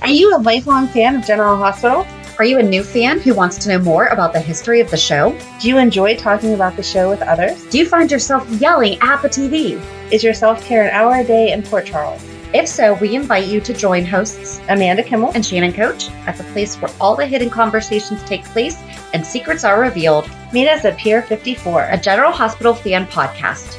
Are you a lifelong fan of General Hospital? Are you a new fan who wants to know more about the history of the show? Do you enjoy talking about the show with others? Do you find yourself yelling at the TV? Is your self-care an hour a day in Port Charles? If so, we invite you to join hosts Amanda Kimmel and Shannon Coach at the place where all the hidden conversations take place and secrets are revealed. Meet us at Pier 54, a General Hospital fan podcast.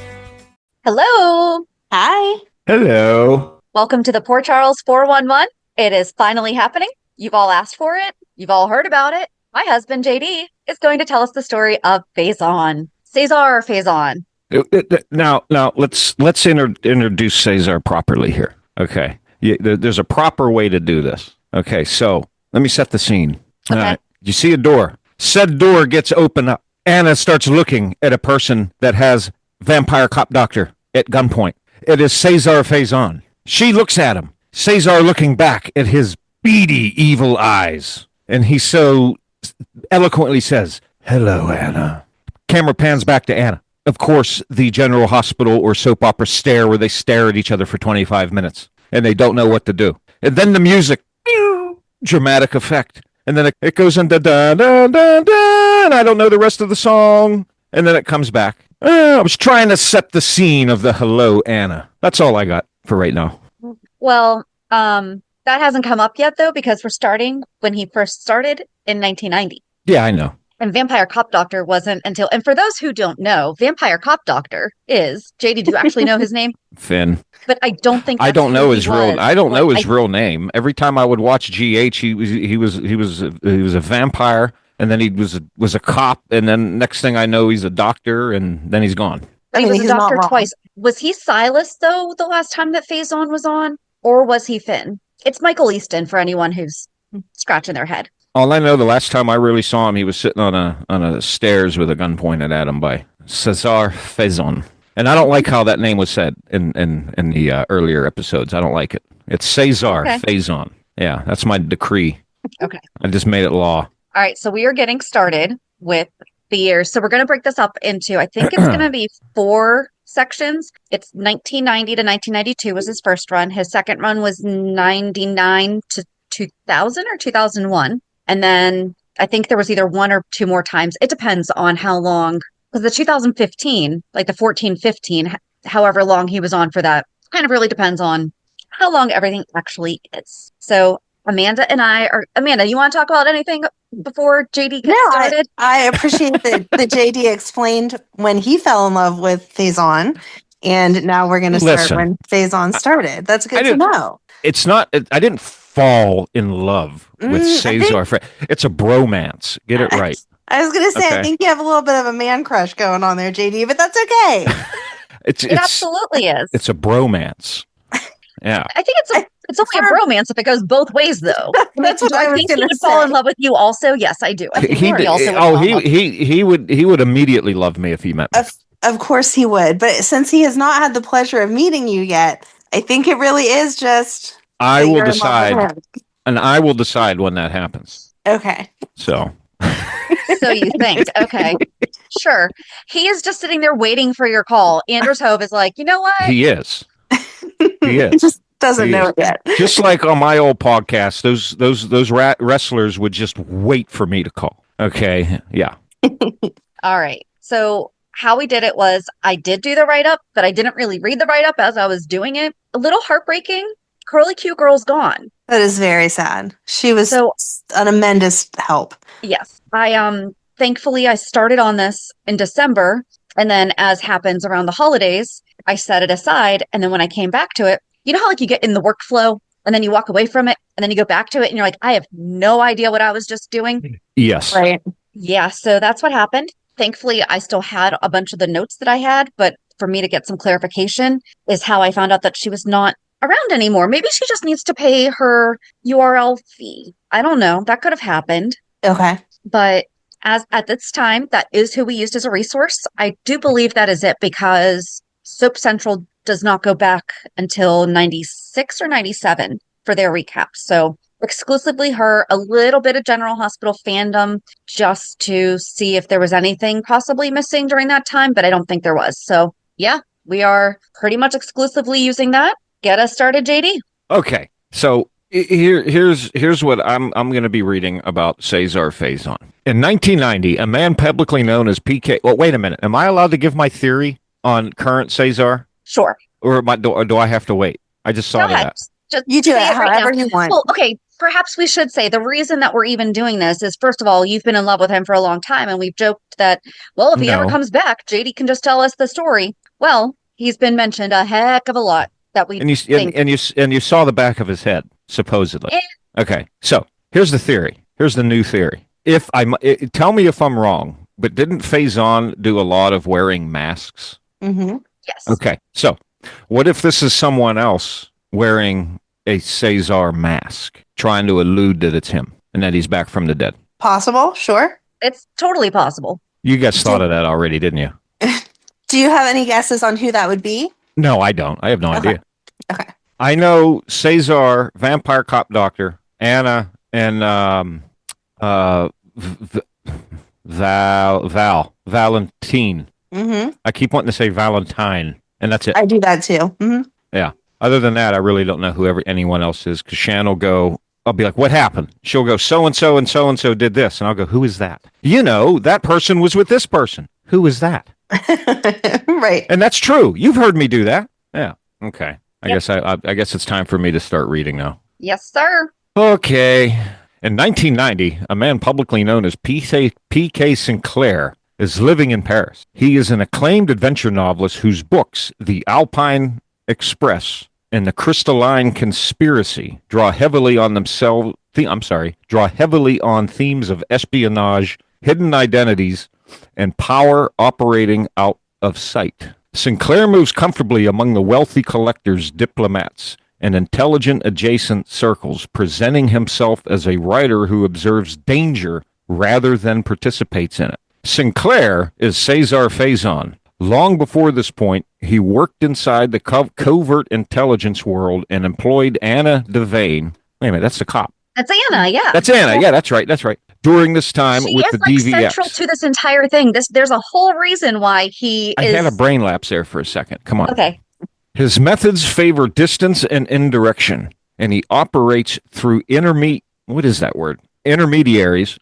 Hello. Hi. Hello. Welcome to the Port Charles 411. It is finally happening. You've all asked for it. You've all heard about it. My husband, JD, is going to tell us the story of Faison. Cesar Faison. Now, let's introduce Cesar properly here. Okay. There's a proper way to do this. Okay, so let me set the scene. Okay. You see a door. Said door gets opened up. Anna starts looking at a person that has vampire cop doctor at gunpoint. It is Cesar Faison. She looks at him. Cesar looking back at his beady, evil eyes. And he so eloquently says, "Hello, Anna." Camera pans back to Anna. Of course, the General Hospital or soap opera stare where they stare at each other for 25 minutes. And they don't know what to do. And then the music, dramatic effect. And then it goes into da-da-da-da, and I don't know the rest of the song. And then it comes back. I was trying to set the scene of the hello, Anna. That's all I got for right now. Well, that hasn't come up yet, though, because we're starting when he first started in 1990. Yeah, I know. And Vampire Cop Doctor wasn't until... And for those who don't know, Vampire Cop Doctor is... JD, do you actually know his name? Finn. But I don't think I don't know his real. I don't know his I, real name. Every time I would watch GH, he was a vampire, and then he was a cop, and then next thing I know, he's a doctor, and then he's gone. He was a doctor twice. Was he Silas though the last time that Faison was on, or was he Finn? It's Michael Easton for anyone who's scratching their head. All I know, the last time I really saw him, he was sitting on a stairs with a gun pointed at him by Cesar Faison. And I don't like how that name was said in the earlier episodes. I don't like it. It's Cesar Faison. Yeah, that's my decree. Okay. I just made it law. All right, so we are getting started with the years. So we're going to break this up into, I think it's going to be 4 sections. It's 1990 to 1992 was his first run. His second run was 99 to 2000 or 2001. And then I think there was either 1 or 2 more times. It depends on how long, because the 2015, like the 14-15, however long he was on for that, kind of really depends on how long everything actually is. So Amanda, you want to talk about anything before JD gets started? I appreciate that JD explained when he fell in love with Faison, and now we're going to start when Faison started. That's good to know. It's not, I didn't fall in love with Cesar. It's a bromance. Get it right. I was going to say, I think you have a little bit of a man crush going on there, JD, but that's okay. It absolutely is. It's a bromance. Yeah. I think it's only a bromance if it goes both ways, though. That's what I was going to say. Fall in love with you also? Yes, I do. I think he would immediately love me if he met me. Of course he would. But since he has not had the pleasure of meeting you yet, I think it really is just... I will decide, and I will decide when that happens. Okay. So you think, okay, sure. He is just sitting there waiting for your call. Anders Hove is like, you know what? He is. He is. He just doesn't know it yet. Just like on my old podcast, those wrestlers would just wait for me to call. Okay. Yeah. All right. So how we did it was I did do the write-up, but I didn't really read the write-up as I was doing it. A little heartbreaking. Curly Q Girl's gone. That is very sad. She was an tremendous help. Yes. Thankfully I started on this in December, and then as happens around the holidays, I set it aside, and then when I came back to it, you know how like you get in the workflow and then you walk away from it and then you go back to it and you're like, I have no idea what I was just doing. Yes. Right. Yeah, so that's what happened. Thankfully, I still had a bunch of the notes that I had, but for me to get some clarification is how I found out that she was not around anymore. Maybe she just needs to pay her URL fee. I don't know. That could have happened. Okay. But as at this time, that is who we used as a resource. I do believe that is it because Soap Central does not go back until 96 or 97 for their recaps. So exclusively her, a little bit of General Hospital fandom just to see if there was anything possibly missing during that time, but I don't think there was. So yeah, we are pretty much exclusively using that. Get us started, JD. Okay. So Here's what I'm going to be reading about Cesar Faison. In 1990, a man publicly known as PK. Well, wait a minute. Am I allowed to give my theory on current Cesar? Sure. Or do I have to wait? I just thought of that. You do it however you want. Well, okay. Perhaps we should say the reason that we're even doing this is, first of all, you've been in love with him for a long time, and we've joked that, well, if he ever comes back, JD can just tell us the story. Well, he's been mentioned a heck of a lot that we think. And you saw the back of his head, supposedly. Okay, so here's the theory. Here's the new theory. Tell me if I'm wrong, but didn't Faison do a lot of wearing masks? Mm-hmm. Yes. Okay, so what if this is someone else wearing a Cesar mask, trying to allude that it's him and that he's back from the dead? Possible, sure. It's totally possible. You guys thought of that already, didn't you? Do you have any guesses on who that would be? No, I don't. I have no idea. Okay. I know Cesar, vampire cop doctor, Anna, and Valentine. Mm-hmm. I keep wanting to say Valentine, and that's it. I do that too. Mm-hmm. Yeah. Other than that, I really don't know who anyone else is, because Shannon will go, I'll be like, what happened? She'll go, so-and-so and so-and-so did this. And I'll go, who is that? That person was with this person. Who is that? Right. And that's true. You've heard me do that. Yeah. Okay. I guess it's time for me to start reading now. Yes, sir. Okay. In 1990, a man publicly known as P.K. Sinclair is living in Paris. He is an acclaimed adventure novelist whose books, The Alpine Express and The Crystalline Conspiracy, draw heavily on themes of espionage, hidden identities, and power operating out of sight. Sinclair moves comfortably among the wealthy collectors, diplomats, and intelligent adjacent circles, presenting himself as a writer who observes danger rather than participates in it. Sinclair is Cesar Faison. Long before this point, he worked inside the covert intelligence world and employed Anna Devane. Wait a minute, that's the cop. That's Anna, yeah. That's Anna, yeah, that's right. During this time with the DVX. Central to this entire thing. There's a whole reason why I had a brain lapse there for a second. Come on. Okay. His methods favor distance and indirection, and he operates through intermediaries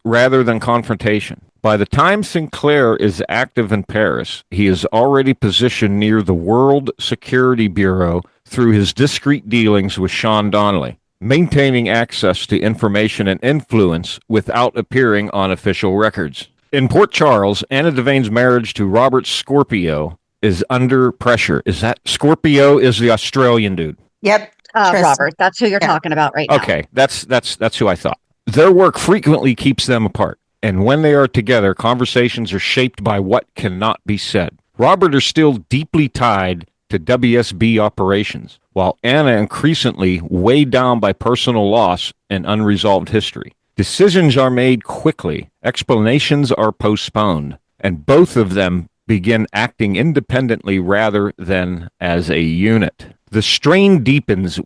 rather than confrontation. By the time Sinclair is active in Paris, he is already positioned near the World Security Bureau through his discreet dealings with Sean Donnelly, maintaining access to information and influence without appearing on official records. In Port Charles, Anna Devane's marriage to Robert Scorpio is under pressure. Is that Scorpio is the Australian dude? Yep. Robert, that's who you're talking about right now. Okay, that's who I thought. Their work frequently keeps them apart, and when they are together, conversations are shaped by what cannot be said. Robert is still deeply tied to WSB operations, while Anna increasingly weighed down by personal loss and unresolved history. Decisions are made quickly, explanations are postponed, and both of them begin acting independently rather than as a unit. The strain deepens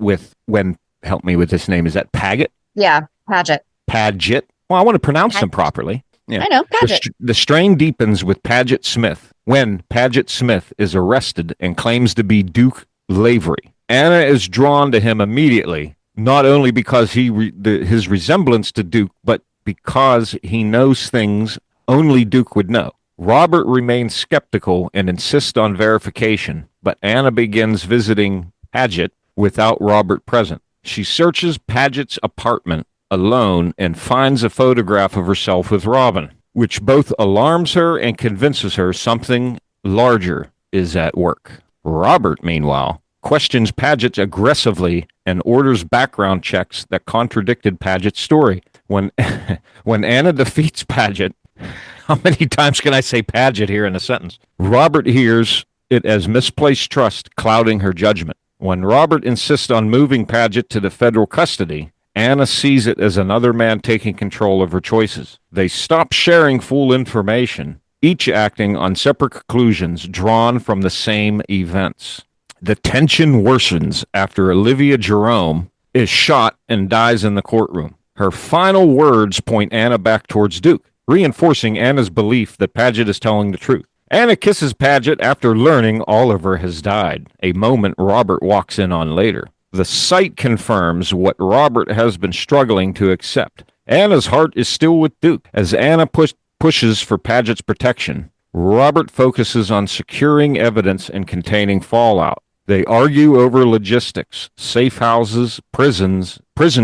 help me with this name, is that Paget? Yeah, Paget. Well, I want to pronounce them properly. Yeah. I know, Paget. The strain deepens with Paget Smith when Paget Smith is arrested and claims to be Duke Lavery. Anna is drawn to him immediately, not only because his resemblance to Duke, but because he knows things only Duke would know. Robert remains skeptical and insists on verification, but Anna begins visiting Paget without Robert present. She searches Paget's apartment alone and finds a photograph of herself with Robin, which both alarms her and convinces her something larger is at work. Robert, meanwhile, questions Paget aggressively and orders background checks that contradicted Paget's story. When Anna defeats Paget, how many times can I say Paget here in a sentence? Robert hears it as misplaced trust clouding her judgment. When Robert insists on moving Paget to the federal custody, Anna sees it as another man taking control of her choices. They stop sharing full information, each acting on separate conclusions drawn from the same events. The tension worsens after Olivia Jerome is shot and dies in the courtroom. Her final words point Anna back towards Duke, reinforcing Anna's belief that Paget is telling the truth. Anna kisses Paget after learning Oliver has died, a moment Robert walks in on later. The sight confirms what Robert has been struggling to accept. Anna's heart is still with Duke. As Anna pushes for Paget's protection, Robert focuses on securing evidence and containing fallout. They argue over logistics, safe houses, prison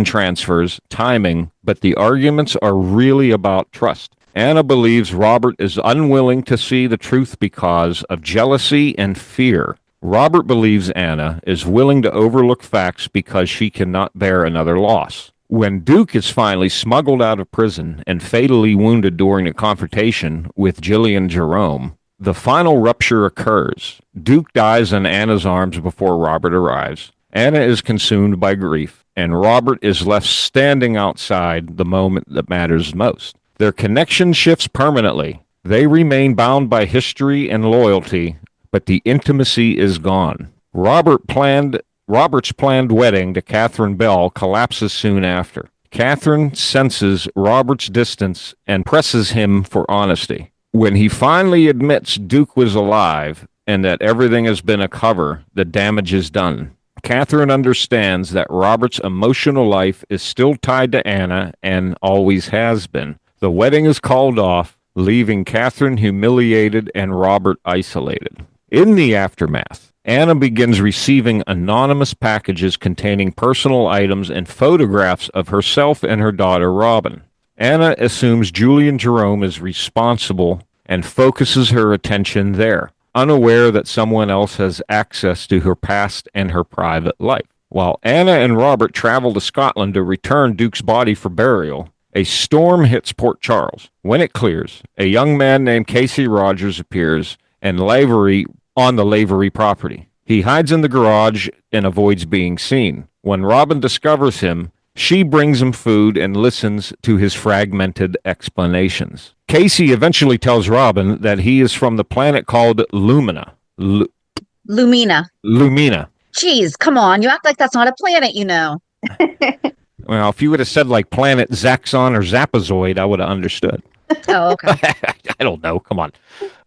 transfers, timing, but the arguments are really about trust. Anna believes Robert is unwilling to see the truth because of jealousy and fear. Robert believes Anna is willing to overlook facts because she cannot bear another loss. When Duke is finally smuggled out of prison and fatally wounded during a confrontation with Gillian Jerome, the final rupture occurs. Duke dies in Anna's arms before Robert arrives. Anna is consumed by grief, and Robert is left standing outside the moment that matters most. Their connection shifts permanently. They remain bound by history and loyalty, but the intimacy is gone. Robert's planned wedding to Catherine Bell collapses soon after. Catherine senses Robert's distance and presses him for honesty. When he finally admits Duke was alive and that everything has been a cover, the damage is done. Catherine understands that Robert's emotional life is still tied to Anna and always has been. The wedding is called off, leaving Catherine humiliated and Robert isolated. In the aftermath, Anna begins receiving anonymous packages containing personal items and photographs of herself and her daughter Robin. Anna assumes Julian Jerome is responsible and focuses her attention there, unaware that someone else has access to her past and her private life. While Anna and Robert travel to Scotland to return Duke's body for burial, a storm hits Port Charles. When it clears, a young man named Casey Rogers appears on the Lavery property. He hides in the garage and avoids being seen. When Robin discovers him, she brings him food and listens to his fragmented explanations. Casey eventually tells Robin that he is from the planet called Lumina. Lumina. Lumina. Jeez, come on. You act like that's not a planet, you know. Well, if you would have said like planet Zaxxon or Zapazoid, I would have understood. Oh, okay. I don't know. Come on.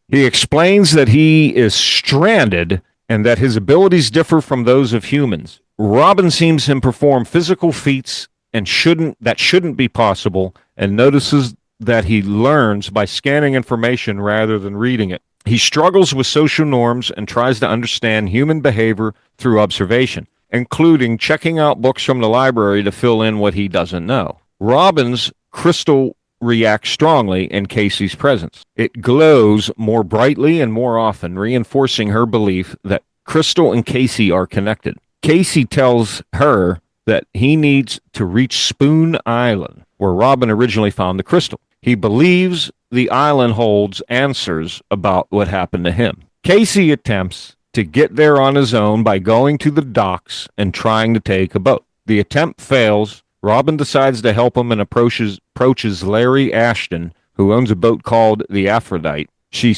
He explains that he is stranded and that his abilities differ from those of humans. Robin sees him perform physical feats and shouldn't be possible, and notices that he learns by scanning information rather than reading it. He struggles with social norms and tries to understand human behavior through observation, including checking out books from the library to fill in what he doesn't know. Robin's crystal reacts strongly in Casey's presence. It glows more brightly and more often, reinforcing her belief that Crystal and Casey are connected. Casey tells her that he needs to reach Spoon Island, where Robin originally found the crystal. He believes the island holds answers about what happened to him. Casey attempts to get there on his own by going to the docks and trying to take a boat. The attempt fails. Robin decides to help him and approaches Larry Ashton, who owns a boat called the Aphrodite. She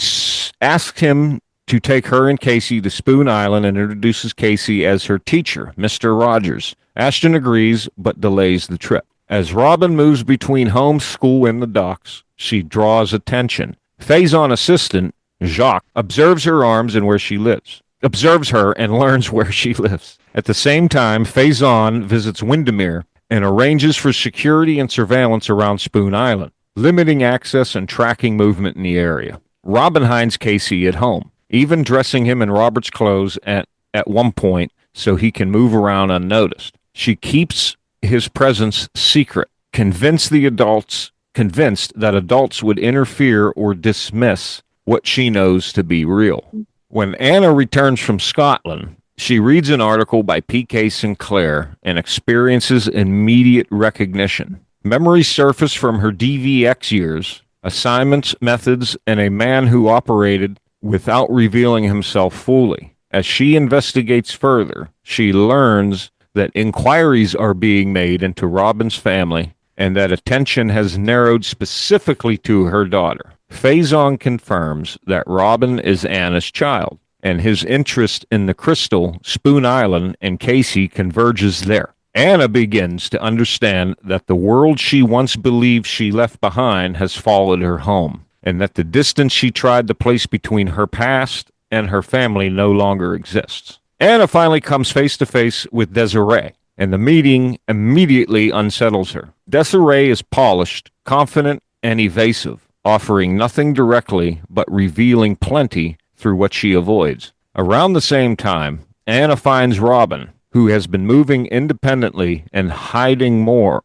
asks him to take her and Casey to Spoon Island and introduces Casey as her teacher, Mr. Rogers. Ashton agrees, but delays the trip. As Robin moves between home, school, and the docks, she draws attention. Faison assistant, Jacques, observes her arms and where she lives. Observes her and learns where she lives. At the same time, Faison visits Wyndemere and arranges for security and surveillance around Spoon Island, limiting access and tracking movement in the area. Robin hides Casey at home, even dressing him in Robert's clothes at one point so he can move around unnoticed. She keeps his presence secret, convinced that adults would interfere or dismiss what she knows to be real. When Anna returns from Scotland, she reads an article by P.K. Sinclair and experiences immediate recognition. Memories surface from her DVX years, assignments, methods, and a man who operated without revealing himself fully. As she investigates further, she learns that inquiries are being made into Robin's family and that attention has narrowed specifically to her daughter. Faison confirms that Robin is Anna's child, and his interest in the crystal, Spoon Island, and Casey converges there. Anna begins to understand that the world she once believed she left behind has followed her home, and that the distance she tried to place between her past and her family no longer exists. Anna finally comes face to face with Desiree, and the meeting immediately unsettles her. Desiree is polished, confident, and evasive, offering nothing directly but revealing plenty through what she avoids. Around the same time, Anna finds Robin, who has been moving independently and hiding more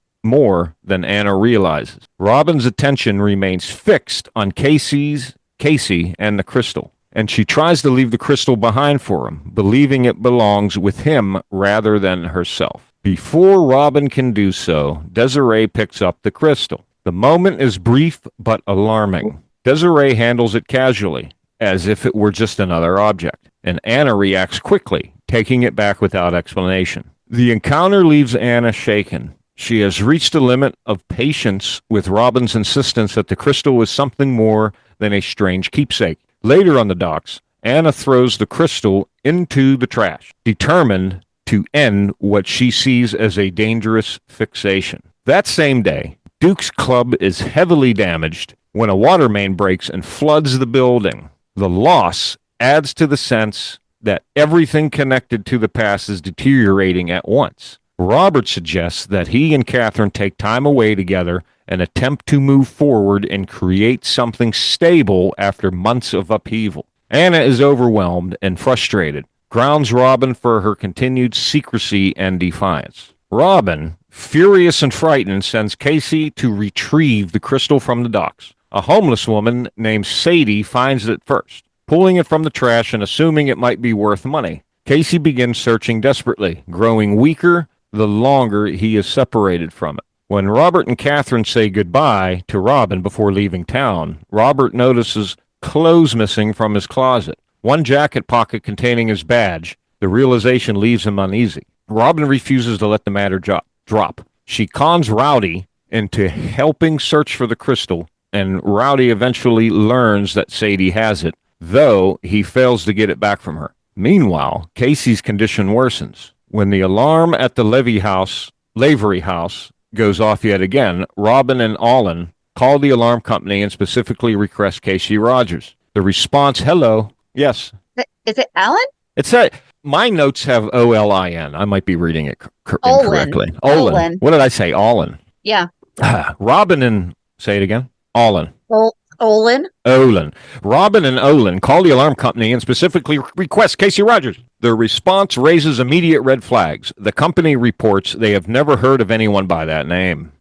than Anna realizes. Robin's attention remains fixed on Casey and the crystal, and she tries to leave the crystal behind for him, believing it belongs with him rather than herself. Before Robin can do so, Desiree picks up the crystal. The moment is brief but alarming. Desiree handles it casually, as if it were just another object, and Anna reacts quickly, taking it back without explanation. The encounter leaves Anna shaken. She has reached a limit of patience with Robin's insistence that the crystal is something more than a strange keepsake. Later on the docks, Anna throws the crystal into the trash, determined to end what she sees as a dangerous fixation. That same day, Duke's club is heavily damaged when a water main breaks and floods the building. The loss adds to the sense that everything connected to the past is deteriorating at once. Robert suggests that he and Catherine take time away together and attempt to move forward and create something stable after months of upheaval. Anna is overwhelmed and frustrated, grounds Robin for her continued secrecy and defiance. Robin, furious and frightened, sends Casey to retrieve the crystal from the docks. A homeless woman named Sadie finds it first, pulling it from the trash and assuming it might be worth money. Casey begins searching desperately, growing weaker the longer he is separated from it. When Robert and Catherine say goodbye to Robin before leaving town, Robert notices clothes missing from his closet, one jacket pocket containing his badge. The realization leaves him uneasy. Robin refuses to let the matter drop. She cons Rowdy into helping search for the crystal, and Rowdy eventually learns that Sadie has it, though he fails to get it back from her. Meanwhile, Casey's condition worsens. When the alarm at the Lavery House goes off yet again, Robin and Olin call the alarm company and specifically request Casey Rogers. The response, hello, yes. Is it Alan? It's a, my notes have Olin. I might be reading it incorrectly. Olin. What did I say? Olin. Yeah. Robin and, say it again. Olin. Olin. Robin and Olin call the alarm company and specifically request Casey Rogers. Their response raises immediate red flags. The company reports they have never heard of anyone by that name.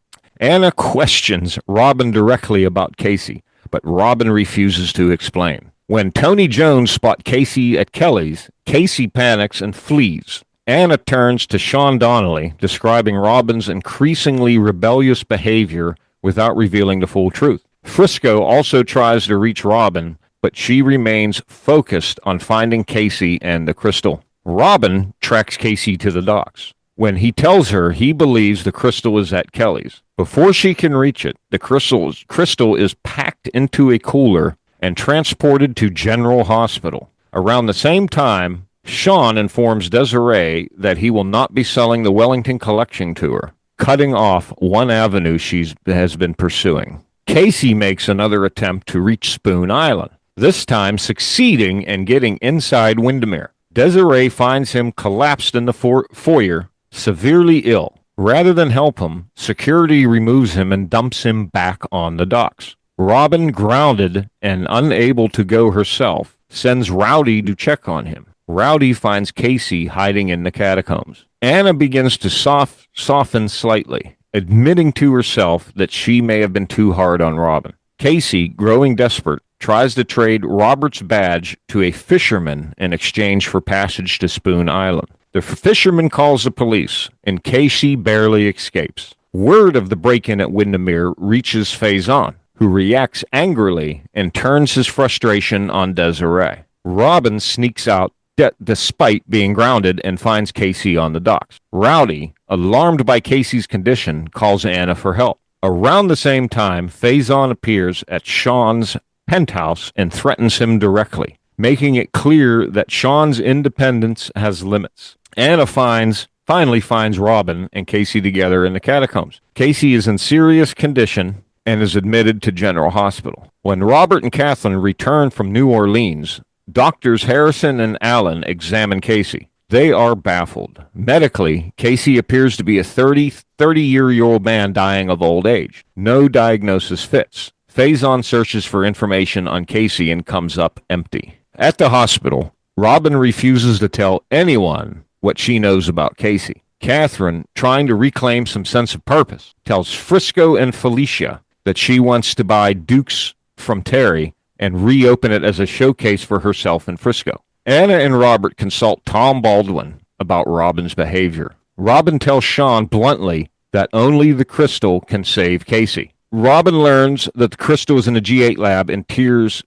Anna questions Robin directly about Casey, but Robin refuses to explain. When Tony Jones spots Casey at Kelly's, Casey panics and flees. Anna turns to Sean Donnelly, describing Robin's increasingly rebellious behavior without revealing the full truth. Frisco also tries to reach Robin, but she remains focused on finding Casey and the crystal. Robin tracks Casey to the docks. When he tells her he believes the crystal is at Kelly's, before she can reach it, the crystal is packed into a cooler and transported to General Hospital. Around the same time, Sean informs Desiree that he will not be selling the Wellington collection to her, cutting off one avenue she has been pursuing. Casey makes another attempt to reach Spoon Island, this time succeeding in getting inside Wyndemere. Desiree finds him collapsed in the foyer, severely ill. Rather than help him, security removes him and dumps him back on the docks. Robin, grounded and unable to go herself, sends Rowdy to check on him. Rowdy finds Casey hiding in the catacombs. Anna begins to soften slightly, admitting to herself that she may have been too hard on Robin. Casey, growing desperate, tries to trade Robert's badge to a fisherman in exchange for passage to Spoon Island. The fisherman calls the police, and Casey barely escapes. Word of the break-in at Wyndemere reaches Faison, who reacts angrily and turns his frustration on Desiree. Robin sneaks out despite being grounded and finds Casey on the docks. Rowdy, alarmed by Casey's condition, calls Anna for help. Around the same time, Faison appears at Sean's penthouse and threatens him directly, making it clear that Sean's independence has limits. Anna finally finds Robin and Casey together in the catacombs. Casey is in serious condition and is admitted to General Hospital. When Robert and Catherine return from New Orleans, doctors Harrison and Allen examine Casey. They are baffled. Medically, Casey appears to be a 30-year-old man dying of old age. No diagnosis fits. Faison searches for information on Casey and comes up empty. At the hospital, Robin refuses to tell anyone what she knows about Casey. Catherine, trying to reclaim some sense of purpose, tells Frisco and Felicia that she wants to buy Dukes from Terry and reopen it as a showcase for herself and Frisco. Anna and Robert consult Tom Baldwin about Robin's behavior. Robin tells Sean bluntly that only the crystal can save Casey. Robin learns that the crystal is in a G8 lab and tears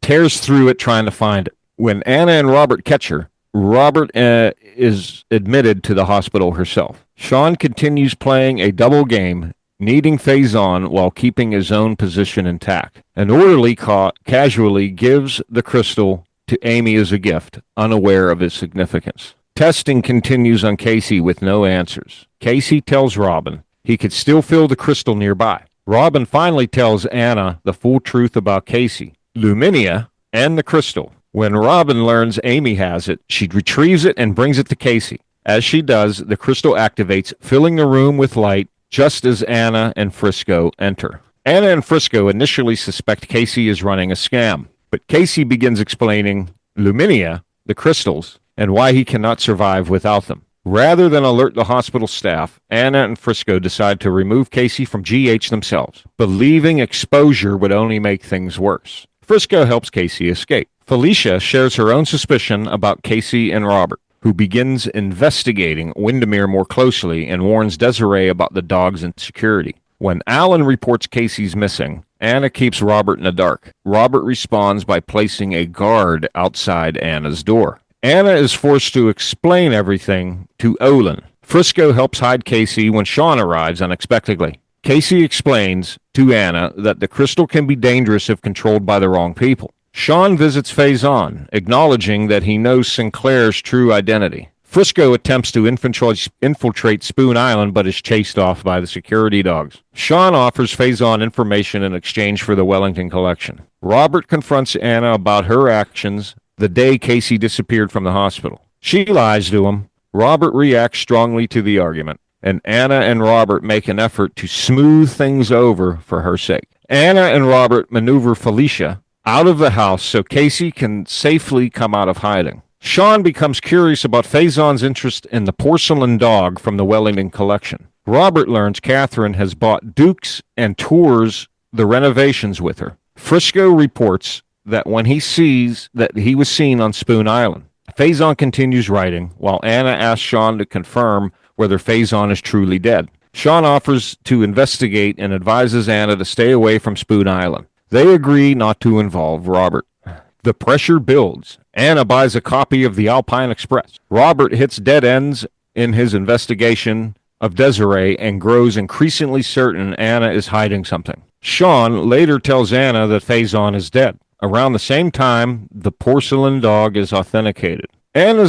through it trying to find it. When Anna and Robert catch her, Robert is admitted to the hospital herself. Sean continues playing a double game, needing Faison while keeping his own position intact. An orderly casually gives the crystal to Amy as a gift, unaware of its significance. Testing continues on Casey with no answers. Casey tells Robin he could still feel the crystal nearby. Robin finally tells Anna the full truth about Casey, Lumina, and the crystal. When Robin learns Amy has it, she retrieves it and brings it to Casey. As she does, the crystal activates, filling the room with light just as Anna and Frisco enter. Anna and Frisco initially suspect Casey is running a scam, but Casey begins explaining Lumina, the crystals, and why he cannot survive without them. Rather than alert the hospital staff, Anna and Frisco decide to remove Casey from GH themselves, believing exposure would only make things worse. Frisco helps Casey escape. Felicia shares her own suspicion about Casey and Robert, who begins investigating Wyndemere more closely and warns Desiree about the dog's insecurity. When Alan reports Casey's missing, Anna keeps Robert in the dark. Robert responds by placing a guard outside Anna's door. Anna is forced to explain everything to Olin. Frisco helps hide Casey when Sean arrives unexpectedly. Casey explains to Anna that the crystal can be dangerous if controlled by the wrong people. Sean visits Faison, acknowledging that he knows Sinclair's true identity. Frisco attempts to infiltrate Spoon Island, but is chased off by the security dogs. Sean offers Faison information in exchange for the Wellington collection. Robert confronts Anna about her actions the day Casey disappeared from the hospital. She lies to him. Robert reacts strongly to the argument, and Anna and Robert make an effort to smooth things over for her sake. Anna and Robert maneuver Felicia out of the house so Casey can safely come out of hiding. Sean becomes curious about Faison's interest in the porcelain dog from the Wellington collection. Robert learns Catherine has bought Dukes and tours the renovations with her. Frisco reports that when he sees that he was seen on Spoon Island. Faison continues writing, while Anna asks Sean to confirm whether Faison is truly dead. Sean offers to investigate and advises Anna to stay away from Spoon Island. They agree not to involve Robert. The pressure builds. Anna buys a copy of the Alpine Express. Robert hits dead ends in his investigation of Desiree and grows increasingly certain Anna is hiding something. Sean later tells Anna that Faison is dead. Around the same time, the porcelain dog is authenticated. Anna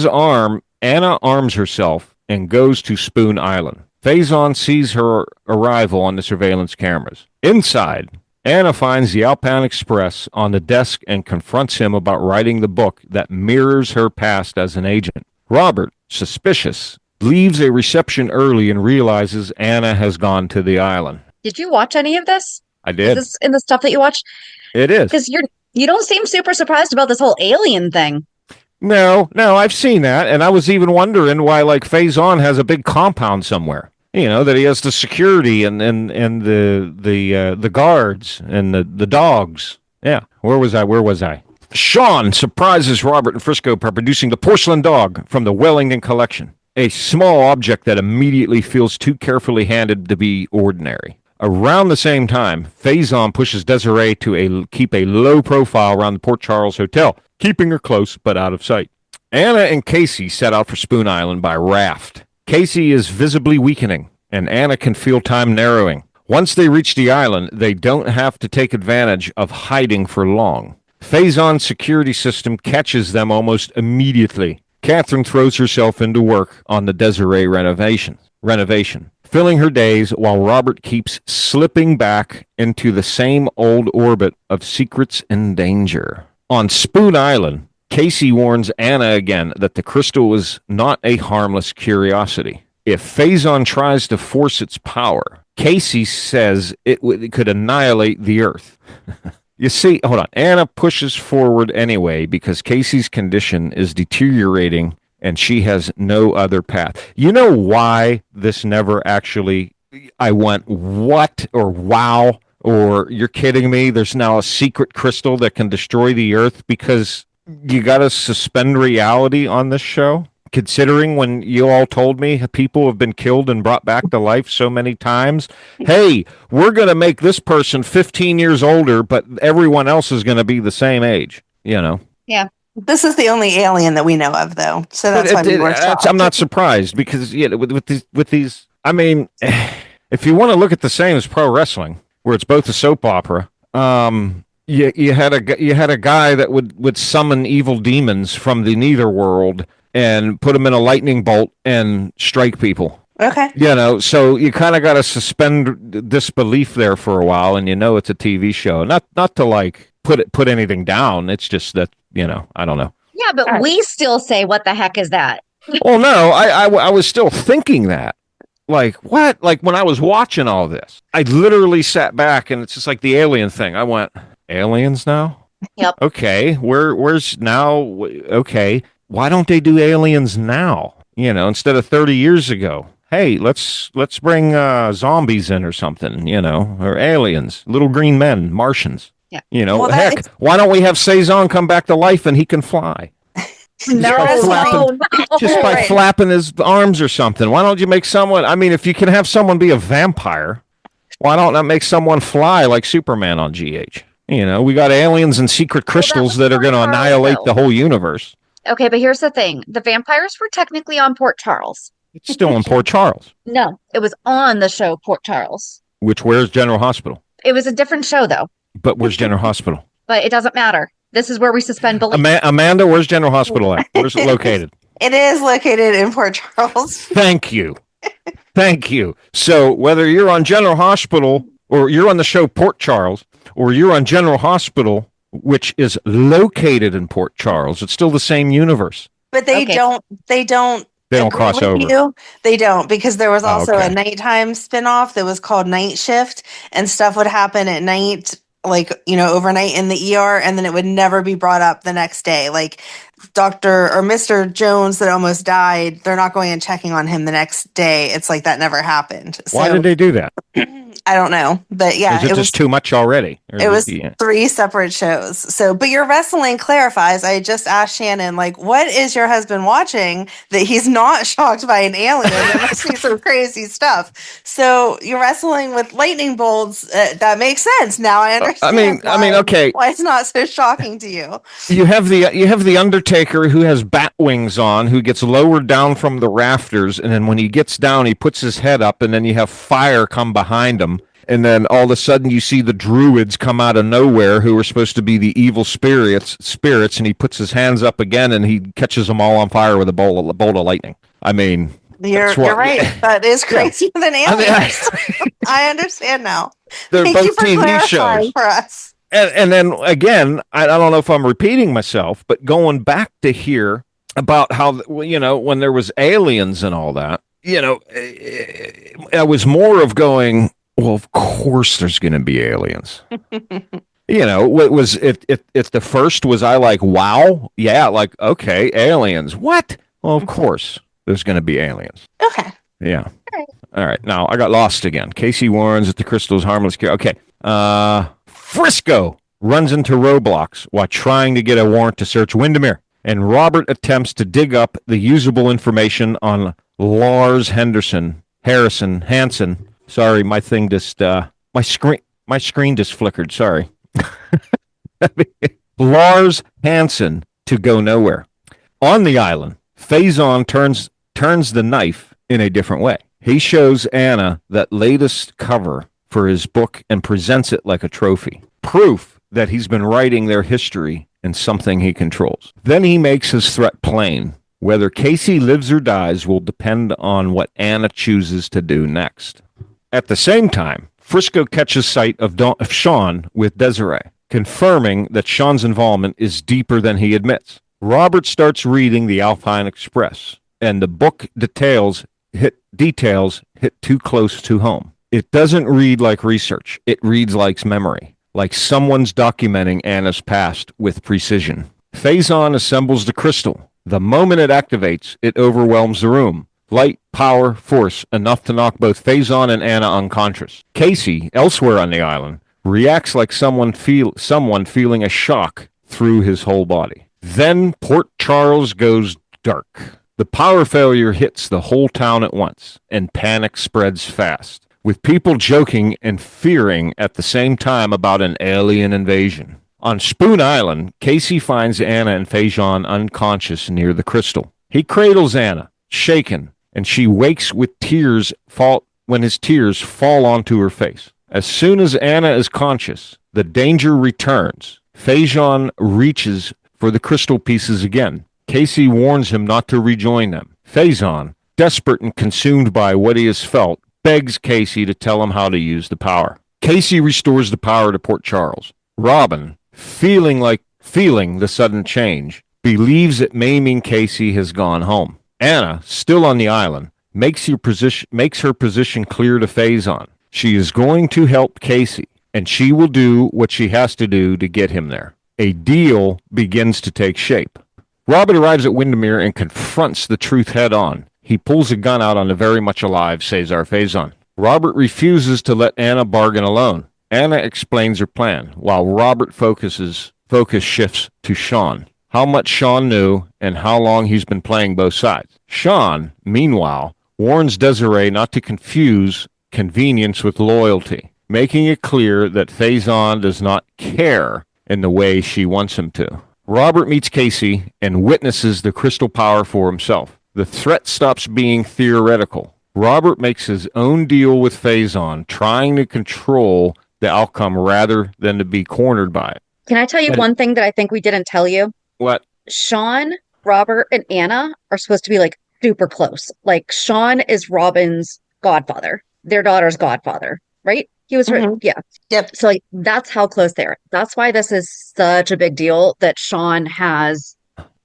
arms herself and goes to Spoon Island. Faison sees her arrival on the surveillance cameras. Inside, Anna finds the Alpine Express on the desk and confronts him about writing the book that mirrors her past as an agent. Robert, suspicious, leaves a reception early and realizes Anna has gone to the island. Did you watch any of this? I did. Is this in the stuff that you watched? It is. Because you don't seem super surprised about this whole alien thing. No, I've seen that, and I was even wondering why, like, Faison has a big compound somewhere. You know, that he has the security and the guards and the dogs. Yeah, where was I? Sean surprises Robert and Frisco by producing the porcelain dog from the Wellington collection, a small object that immediately feels too carefully handled to be ordinary. Around the same time, Faison pushes Desiree to keep a low profile around the Port Charles Hotel, keeping her close but out of sight. Anna and Casey set out for Spoon Island by raft. Casey is visibly weakening, and Anna can feel time narrowing. Once they reach the island, they don't have to take advantage of hiding for long. Faison's security system catches them almost immediately. Catherine throws herself into work on the Desiree renovation, filling her days while Robert keeps slipping back into the same old orbit of secrets and danger. On Spoon Island, Casey warns Anna again that the crystal is not a harmless curiosity. If Faison tries to force its power, Casey says it could annihilate the Earth. You see, hold on. Anna pushes forward anyway because Casey's condition is deteriorating and she has no other path. You know why this never actually, I went, what, or wow, or you're kidding me? There's now a secret crystal that can destroy the Earth? Because you got to suspend reality on this show? Considering when you all told me people have been killed and brought back to life so many times, hey, we're going to make this person 15 years older, but everyone else is going to be the same age, you know? Yeah. This is the only alien that we know of, though. So that's why we were shocked. I'm not surprised because with these, I mean, if you want to look at the same as pro wrestling, where it's both a soap opera, you had a guy that would summon evil demons from the netherworld and put them in a lightning bolt and strike people. Okay. You know, so you kind of got to suspend disbelief there for a while, and you know it's a TV show. Not to like put anything down. It's just that, you know, I don't know. Yeah, but we still say, what the heck is that? Oh, no, I was still thinking that. Like, what? Like, when I was watching all this, I literally sat back, and it's just like the alien thing. I went, aliens now? Yep. Okay, where's now? Okay, why don't they do aliens now? You know, instead of 30 years ago. Hey, let's bring zombies in or something, you know, or aliens, little green men, Martians. Yeah. You know, well, heck, why don't we have Faison come back to life and he can fly? Just by flapping his arms or something. Why don't you make someone, I mean, if you can have someone be a vampire, why don't that make someone fly like Superman on GH? You know, we got aliens and secret crystals that are going to annihilate the whole universe. Okay, but here's the thing. The vampires were technically on Port Charles. It's still in Port Charles. No, it was on the show Port Charles. Where's General Hospital? It was a different show, though. But where's General Hospital? But it doesn't matter. This is where we suspend belief. Amanda, where's General Hospital at? Where's it located? It is located in Port Charles. Thank you. Thank you. So whether you're on General Hospital or you're on the show Port Charles or you're on General Hospital, which is located in Port Charles, it's still the same universe. But they don't cross over. They don't, because there was also a nighttime spinoff that was called Night Shift, and stuff would happen at night, like, you know, overnight in the ER, and then it would never be brought up the next day. Like Dr. or Mr. Jones that almost died, they're not going and checking on him the next day. It's like that never happened. Why did they do that? I don't know, but yeah, it was too much already. It was 3 separate shows. So, but your wrestling clarifies. I just asked Shannon, like, what is your husband watching that he's not shocked by an alien? There must be some crazy stuff. So you're wrestling with lightning bolts. That makes sense. Now I understand. I mean, okay. Why it's not so shocking to you? You have the Undertaker who has bat wings on, who gets lowered down from the rafters, and then when he gets down, he puts his head up, and then you have fire come behind him. And then all of a sudden you see the druids come out of nowhere who are supposed to be the evil spirits, and he puts his hands up again and he catches them all on fire with a bolt of lightning. I mean, you're right. That is crazier than aliens. I understand now. They're Thank both you for TV shows for us. And then again, I don't know if I'm repeating myself, but going back to here about how, you know, when there was aliens and all that, you know, I was more of going, well, of course there's going to be aliens. You know, what was if the first was I like, wow, yeah, like, okay, aliens. What? Well, of course there's going to be aliens. Okay. Yeah. All right. Now I got lost again. Casey warns that the crystal is harmless. Okay. Frisco runs into roadblocks while trying to get a warrant to search Wyndemere, and Robert attempts to dig up the usable information on Lars Hansen. Sorry, my thing just my screen just flickered. Sorry. Lars Hansen to go nowhere. On the island, Faison turns the knife in a different way. He shows Anna that latest cover for his book and presents it like a trophy. Proof that he's been writing their history in something he controls. Then he makes his threat plain. Whether Casey lives or dies will depend on what Anna chooses to do next. At the same time, Frisco catches sight of Sean with Desiree, confirming that Sean's involvement is deeper than he admits. Robert starts reading the Alpine Express, and the book details hit too close to home. It doesn't read like research. It reads like memory, like someone's documenting Anna's past with precision. Faison assembles the crystal. The moment it activates, it overwhelms the room. Light, power, force, enough to knock both Faison and Anna unconscious. Casey, elsewhere on the island, reacts like someone feeling a shock through his whole body. Then Port Charles goes dark. The power failure hits the whole town at once, and panic spreads fast, with people joking and fearing at the same time about an alien invasion. On Spoon Island, Casey finds Anna and Faison unconscious near the crystal. He cradles Anna, shaken, and she wakes with tears when his tears fall onto her face. As soon as Anna is conscious, the danger returns. Faison reaches for the crystal pieces again. Casey warns him not to rejoin them. Faison, desperate and consumed by what he has felt, begs Casey to tell him how to use the power. Casey restores the power to Port Charles. Robin, feeling the sudden change, believes it may mean Casey has gone home. Anna, still on the island, makes her position clear to Faison. She is going to help Casey, and she will do what she has to do to get him there. A deal begins to take shape. Robert arrives at Wyndemere and confronts the truth head on. He pulls a gun out on the very much alive Cesar Faison. Robert refuses to let Anna bargain alone. Anna explains her plan, while Robert focus shifts to Sean. How much Sean knew and how long he's been playing both sides. Sean, meanwhile, warns Desiree not to confuse convenience with loyalty, making it clear that Faison does not care in the way she wants him to. Robert meets Casey and witnesses the crystal power for himself. The threat stops being theoretical. Robert makes his own deal with Faison, trying to control the outcome rather than to be cornered by it. Can I tell you one thing that I think we didn't tell you? What? Sean, Robert, and Anna are supposed to be like super close. Like Sean is Robin's godfather, their daughter's godfather, right? He was her, yeah. Yep. So like that's how close they are. That's why this is such a big deal that Sean has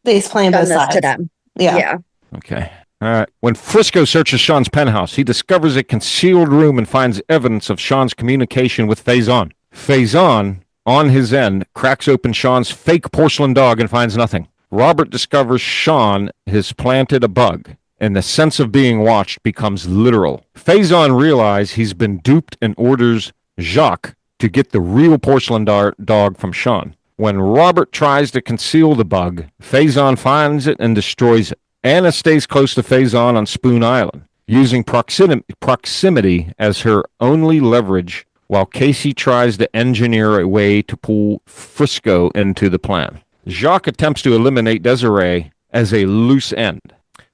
He's playing done both this sides. to them. Yeah. Okay. All right. When Frisco searches Sean's penthouse, he discovers a concealed room and finds evidence of Sean's communication with Faison. Faison, on his end, cracks open Sean's fake porcelain dog and finds nothing. Robert discovers Sean has planted a bug, and the sense of being watched becomes literal. Faison realizes he's been duped and orders Jacques to get the real porcelain dog from Sean. When Robert tries to conceal the bug, Faison finds it and destroys it. Anna stays close to Faison on Spoon Island, using proximity as her only leverage, while Casey tries to engineer a way to pull Frisco into the plan. Jacques attempts to eliminate Desiree as a loose end,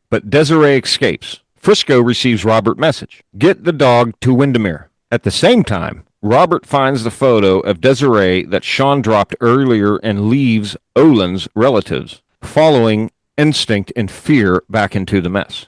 but Desiree escapes. Frisco receives Robert's message: get the dog to Wyndemere. At the same time, Robert finds the photo of Desiree that Sean dropped earlier and leaves Olin's relatives, following instinct and fear back into the mess.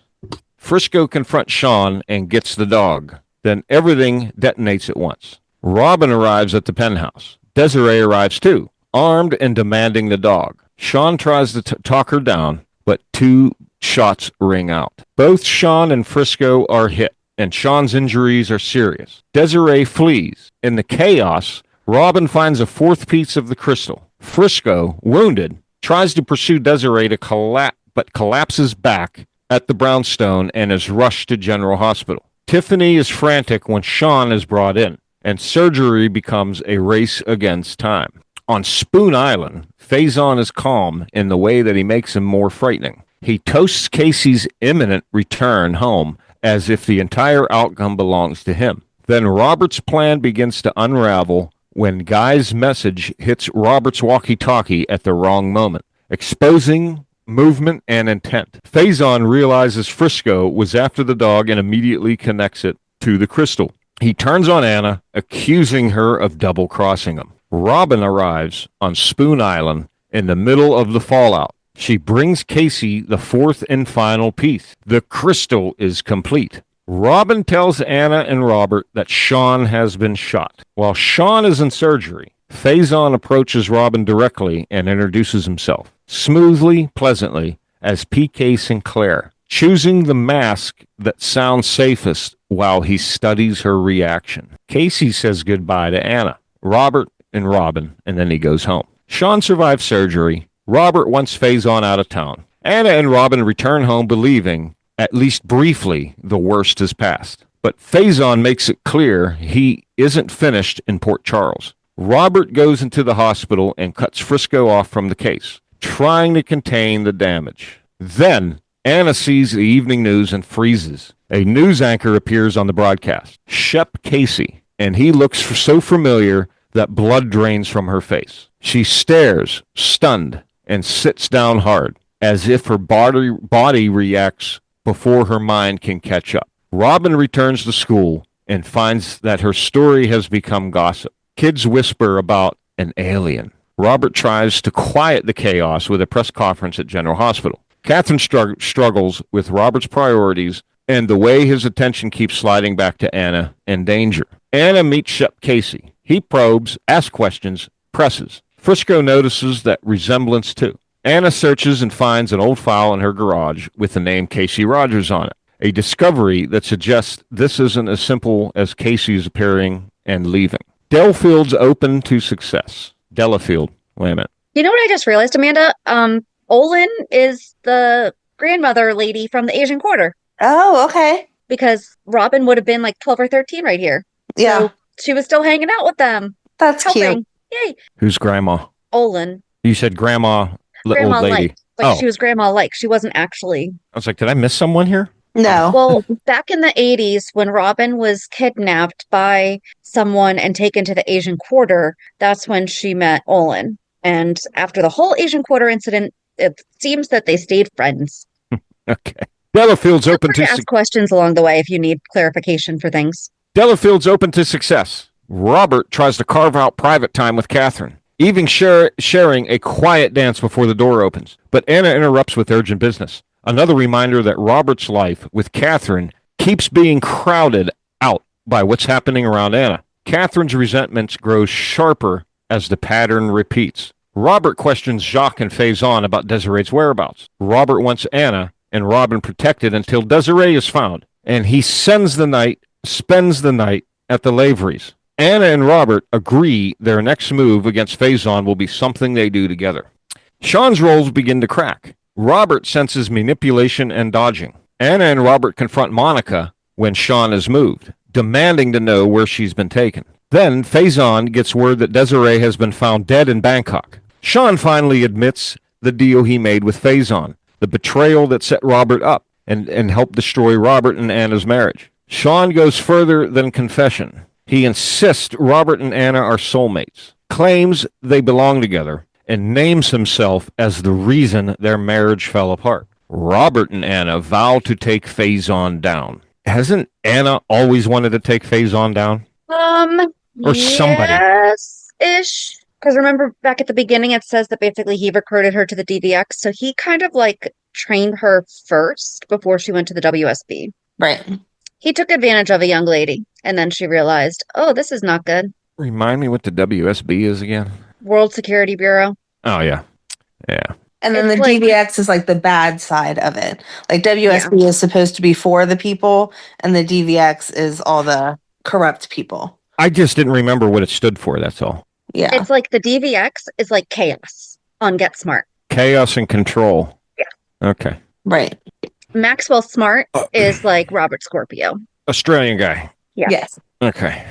Frisco confronts Sean and gets the dog. Then everything detonates at once. Robin arrives at the penthouse. Desiree arrives too, armed and demanding the dog. Sean tries to talk her down, but 2 shots ring out. Both Sean and Frisco are hit, and Sean's injuries are serious. Desiree flees. In the chaos, Robin finds a 4th piece of the crystal. Frisco, wounded, tries to pursue Desiree but collapses back at the brownstone and is rushed to General Hospital. Tiffany is frantic when Sean is brought in, and surgery becomes a race against time. On Spoon Island, Faison is calm in the way that he makes him more frightening. He toasts Casey's imminent return home as if the entire outcome belongs to him. Then Robert's plan begins to unravel when Guy's message hits Robert's walkie-talkie at the wrong moment, exposing movement and intent. Faison realizes Frisco was after the dog and immediately connects it to the crystal. He turns on Anna, accusing her of double-crossing him. Robin arrives on Spoon Island in the middle of the fallout. She brings Casey the 4th and final piece. The crystal is complete. Robin tells Anna and Robert that Sean has been shot. While Sean is in surgery, Faison approaches Robin directly and introduces himself. smoothly, pleasantly, as P.K. Sinclair, choosing the mask that sounds safest while he studies her reaction. Casey says goodbye to Anna, Robert, and Robin, and then he goes home. Sean survives surgery. Robert wants Faison out of town. Anna and Robin return home believing, at least briefly, the worst is past. But Faison makes it clear he isn't finished in Port Charles. Robert goes into the hospital and cuts Frisco off from the case, trying to contain the damage. Then, Anna sees the evening news and freezes. A news anchor appears on the broadcast, Shep Casey, and he looks so familiar that blood drains from her face. She stares, stunned, and sits down hard, as if her body reacts before her mind can catch up. Robin returns to school and finds that her story has become gossip. Kids whisper about an alien. Robert tries to quiet the chaos with a press conference at General Hospital. Catherine struggles with Robert's priorities and the way his attention keeps sliding back to Anna and danger. Anna meets Shep Casey. He probes, asks questions, presses. Frisco notices that resemblance too. Anna searches and finds an old file in her garage with the name Casey Rogers on it, a discovery that suggests this isn't as simple as Casey's appearing and leaving. Delafield's open to success. Delafield, wait a minute. You know what I just realized, Amanda? Olin is the grandmother lady from the Asian Quarter. Oh, okay. Because Robin would have been like 12 or 13 right here. Yeah. So she was still hanging out with them. That's helping. cute. Yay. Who's grandma? Olin. You said grandma, Grandma old lady. Like she was grandma like. She wasn't actually. I was like, did I miss someone here? No. Well, back in the 80s, when Robin was kidnapped by someone and taken to the Asian Quarter, that's when she met Olin. And after the whole Asian Quarter incident, it seems that they stayed friends. Okay. Delafield's open to ask questions along the way if you need clarification for things. Delafield's open to success. Robert tries to carve out private time with Catherine, even sharing a quiet dance before the door opens. But Anna interrupts with urgent business. Another reminder that Robert's life with Catherine keeps being crowded out by what's happening around Anna. Catherine's resentment grows sharper as the pattern repeats. Robert questions Jacques and Faison about Desiree's whereabouts. Robert wants Anna and Robin protected until Desiree is found, and he spends the night at the Laveries. Anna and Robert agree their next move against Faison will be something they do together. Sean's roles begin to crack. Robert senses manipulation and dodging. Anna and Robert confront Monica when Sean is moved, demanding to know where she's been taken. Then Faison gets word that Desiree has been found dead in Bangkok. Sean finally admits the deal he made with Faison, the betrayal that set Robert up and helped destroy Robert and Anna's marriage. Sean goes further than confession. He insists Robert and Anna are soulmates, claims they belong together, and names himself as the reason their marriage fell apart. Robert and Anna vow to take Faison down. Hasn't Anna always wanted to take Faison down? Or somebody. Yes-ish. Because remember back at the beginning, it says that basically he recruited her to the DVX. So he kind of like trained her first before she went to the WSB. Right. He took advantage of a young lady. And then she realized, oh, this is not good. Remind me what the WSB is again. World Security Bureau. Oh, yeah. Yeah. And then It's the like- DVX is like the bad side of it. Like WSB is supposed to be for the people, and the DVX is all the corrupt people. I just didn't remember what it stood for, that's all. Yeah. It's like the DVX is like chaos on Get Smart. Chaos and control. Yeah. Okay. Right. Maxwell Smart is like Robert Scorpio. Australian guy. Yeah. Yes. Okay.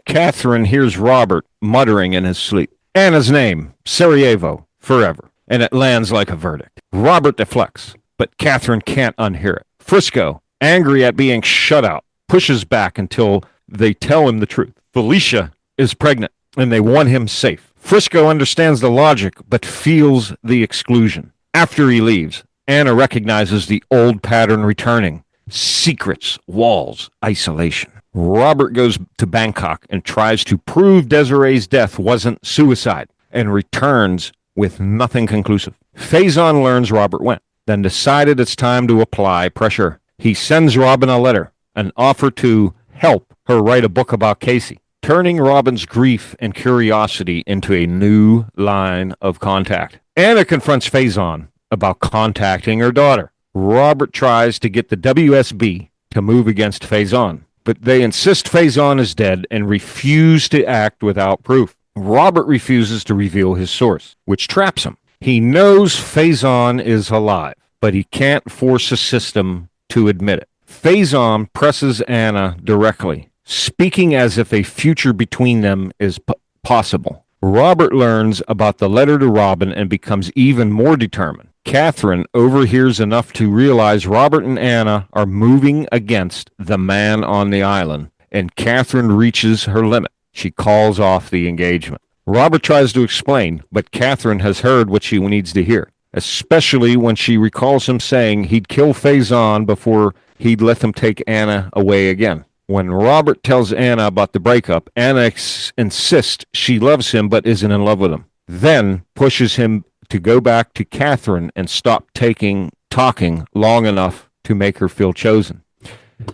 Catherine hears Robert muttering in his sleep. Anna's name, Sarajevo, forever. And it lands like a verdict. Robert deflects, but Catherine can't unhear it. Frisco, angry at being shut out, pushes back until they tell him the truth. Felicia is pregnant, and they want him safe. Frisco understands the logic, but feels the exclusion. After he leaves, Anna recognizes the old pattern returning. Secrets, walls, isolation. Robert goes to Bangkok and tries to prove Desiree's death wasn't suicide, and returns with nothing conclusive. Faison learns Robert went, then decided it's time to apply pressure. He sends Robin a letter, an offer to help her write a book about Casey. turning Robin's grief and curiosity into a new line of contact. Anna confronts Faison about contacting her daughter. Robert tries to get the WSB to move against Faison, but they insist Faison is dead and refuse to act without proof. Robert refuses to reveal his source, which traps him. He knows Faison is alive, but he can't force a system to admit it. Faison presses Anna directly, speaking as if a future between them is possible. Robert learns about the letter to Robin and becomes even more determined. Catherine overhears enough to realize Robert and Anna are moving against the man on the island, and Catherine reaches her limit. She calls off the engagement. Robert tries to explain, but Catherine has heard what she needs to hear, especially when she recalls him saying he'd kill Faison before he'd let them take Anna away again. When Robert tells Anna about the breakup, Anna insists she loves him but isn't in love with him, then pushes him to go back to Catherine and stop talking long enough to make her feel chosen.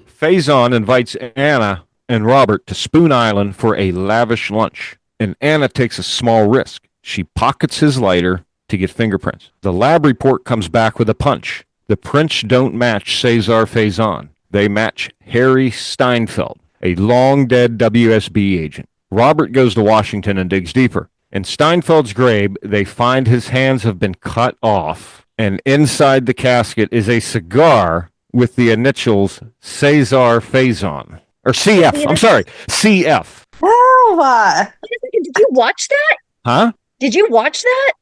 Faison invites Anna and Robert to Spoon Island for a lavish lunch, and Anna takes a small risk. She pockets his lighter to get fingerprints. The lab report comes back with a punch. The prints don't match Cesar Faison. They match Harry Steinfeld, a long-dead WSB agent. Robert goes to Washington and digs deeper. In Steinfeld's grave, they find his hands have been cut off, and inside the casket is a cigar with the initials Cesar Faison. Or CF. I'm sorry, CF. Oh, Wait a second, did you watch that? Huh? Did you watch that?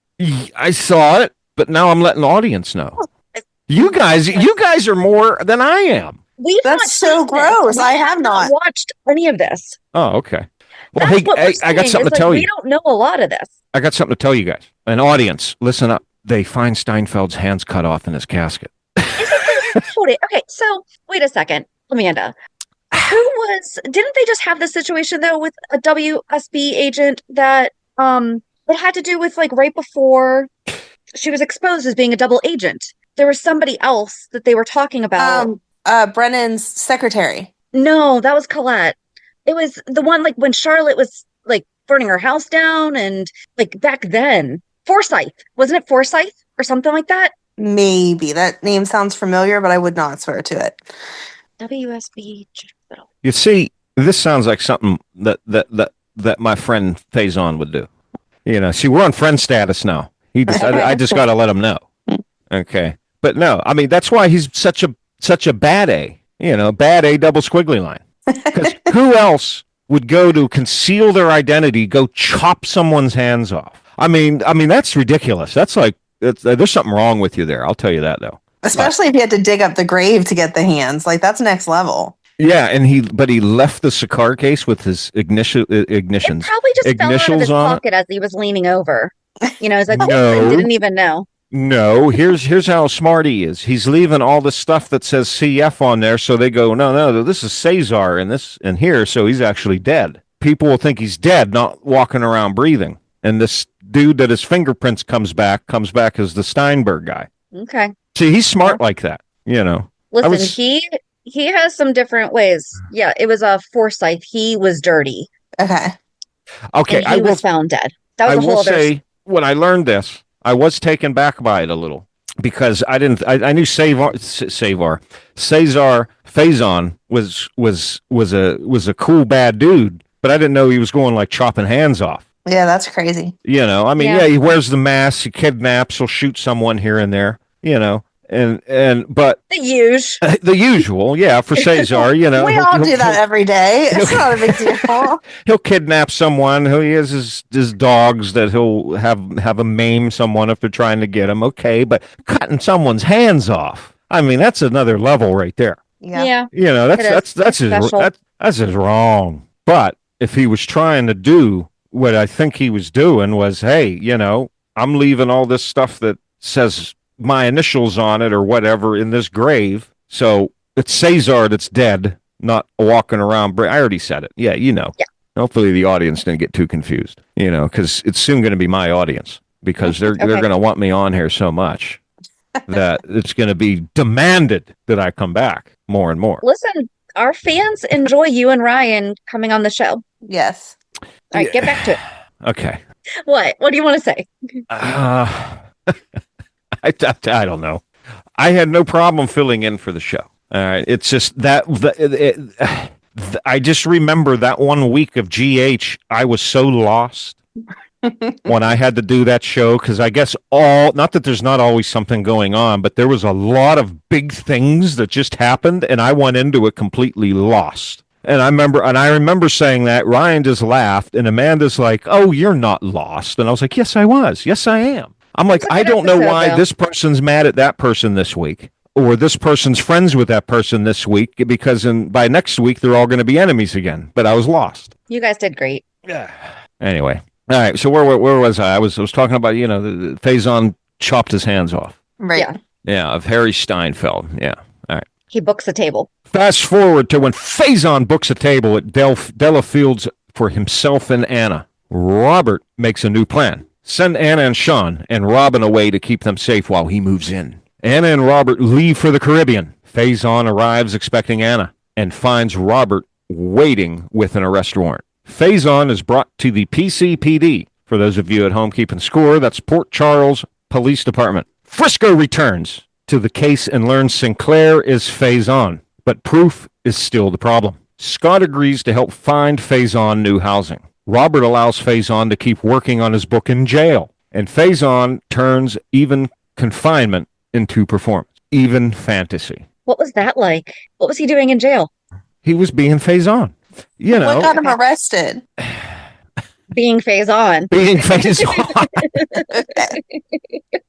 I saw it, but now I'm letting the audience know. You guys are more than I am. That's so gross. I have not watched any of this. Oh, okay. Well, That's hey, I got something to tell you. We don't know a lot of this. I got something to tell you guys. An audience, listen up. They find Steinfeld's hands cut off in his casket. Okay, so wait a second, Amanda. Didn't they just have this situation though with a WSB agent that it had to do with like right before she was exposed as being a double agent? There was somebody else that they were talking about. Brennan's secretary. No, that was Colette. It was the one like when Charlotte was like burning her house down and like back then. Forsyth. Wasn't it Forsyth or something like that? Maybe. That name sounds familiar, but I would not swear to it. WSB. You see, this sounds like something that my friend Faison would do. You know, see, we're on friend status now. I just got to let him know. Okay. But no, I mean, that's why he's such a bad A, bad A double squiggly line. Because who else would go to conceal their identity, go chop someone's hands off? I mean, that's ridiculous. That's like, there's something wrong with you there. I'll tell you that, though. Especially if you had to dig up the grave to get the hands. Like, that's next level. Yeah, and he left the cigar case with his ignitions. It probably just fell out of his pocket as he was leaning over. It's like, no. I didn't even know. No, here's how smart he is. He's leaving all the stuff that says CF on there, so they go, no, this is Cesar and here, so he's actually dead. People will think he's dead, not walking around breathing. And this dude that his fingerprints comes back as the Steinberg guy. Okay. See, he's smart like that, Listen, he has some different ways. Yeah, it was a Forsyth. He was dirty. Okay. Okay, and he was found dead. That was I will say, when I learned this, I was taken back by it a little because I knew Cesar Faison was a cool bad dude, but I didn't know he was going like chopping hands off. Yeah, that's crazy. He wears the mask, he kidnaps, he'll shoot someone here and there, but the usual, yeah, for Cesar, we all do that every day. It's not a big deal. He'll kidnap someone who he has his dogs that he'll have him maim someone if they're trying to get him. Okay, but cutting someone's hands off, I mean, that's another level right there. Yeah. That's just wrong. But if he was trying to do what I think he was doing was, hey, I'm leaving all this stuff that says my initials on it or whatever in this grave. So it's Cesar that's dead, not walking around. I already said it. Yeah, Yeah. Hopefully the audience didn't get too confused, because it's soon going to be my audience because they're going to want me on here so much that it's going to be demanded that I come back more and more. Listen, our fans enjoy you and Ryan coming on the show. Yes. All right, get back to it. Okay. What do you want to say? I don't know. I had no problem filling in for the show. All right. It's just that I just remember that 1 week of GH, I was so lost when I had to do that show, because I guess not that there's not always something going on, but there was a lot of big things that just happened, and I went into it completely lost. And I remember saying that. Ryan just laughed, and Amanda's like, "Oh, you're not lost." And I was like, "Yes, I was. Yes, I am." I'm like, I don't know why this person's mad at that person this week, or this person's friends with that person this week, because by next week they're all going to be enemies again. But I was lost. You guys did great. Yeah. Anyway, all right. So where was I? I was talking about, the Faison chopped his hands off. Right. Yeah. Yeah, of Harry Steinfeld. Yeah. All right. He books a table. Fast forward to when Faison books a table at Delafield's for himself and Anna. Robert makes a new plan. Send Anna and Sean and Robin away to keep them safe while he moves in. Anna and Robert leave for the Caribbean. Faison arrives expecting Anna and finds Robert waiting with an arrest warrant. Faison is brought to the PCPD. For those of you at home keeping score, that's Port Charles Police Department. Frisco returns to the case and learns Sinclair is Faison, but proof is still the problem. Scott agrees to help find Faison new housing. Robert allows Faison to keep working on his book in jail, and Faison turns even confinement into performance, even fantasy. What was that like? What was he doing in jail? He was being Faison. What got him arrested? Being Faison. Being Faison.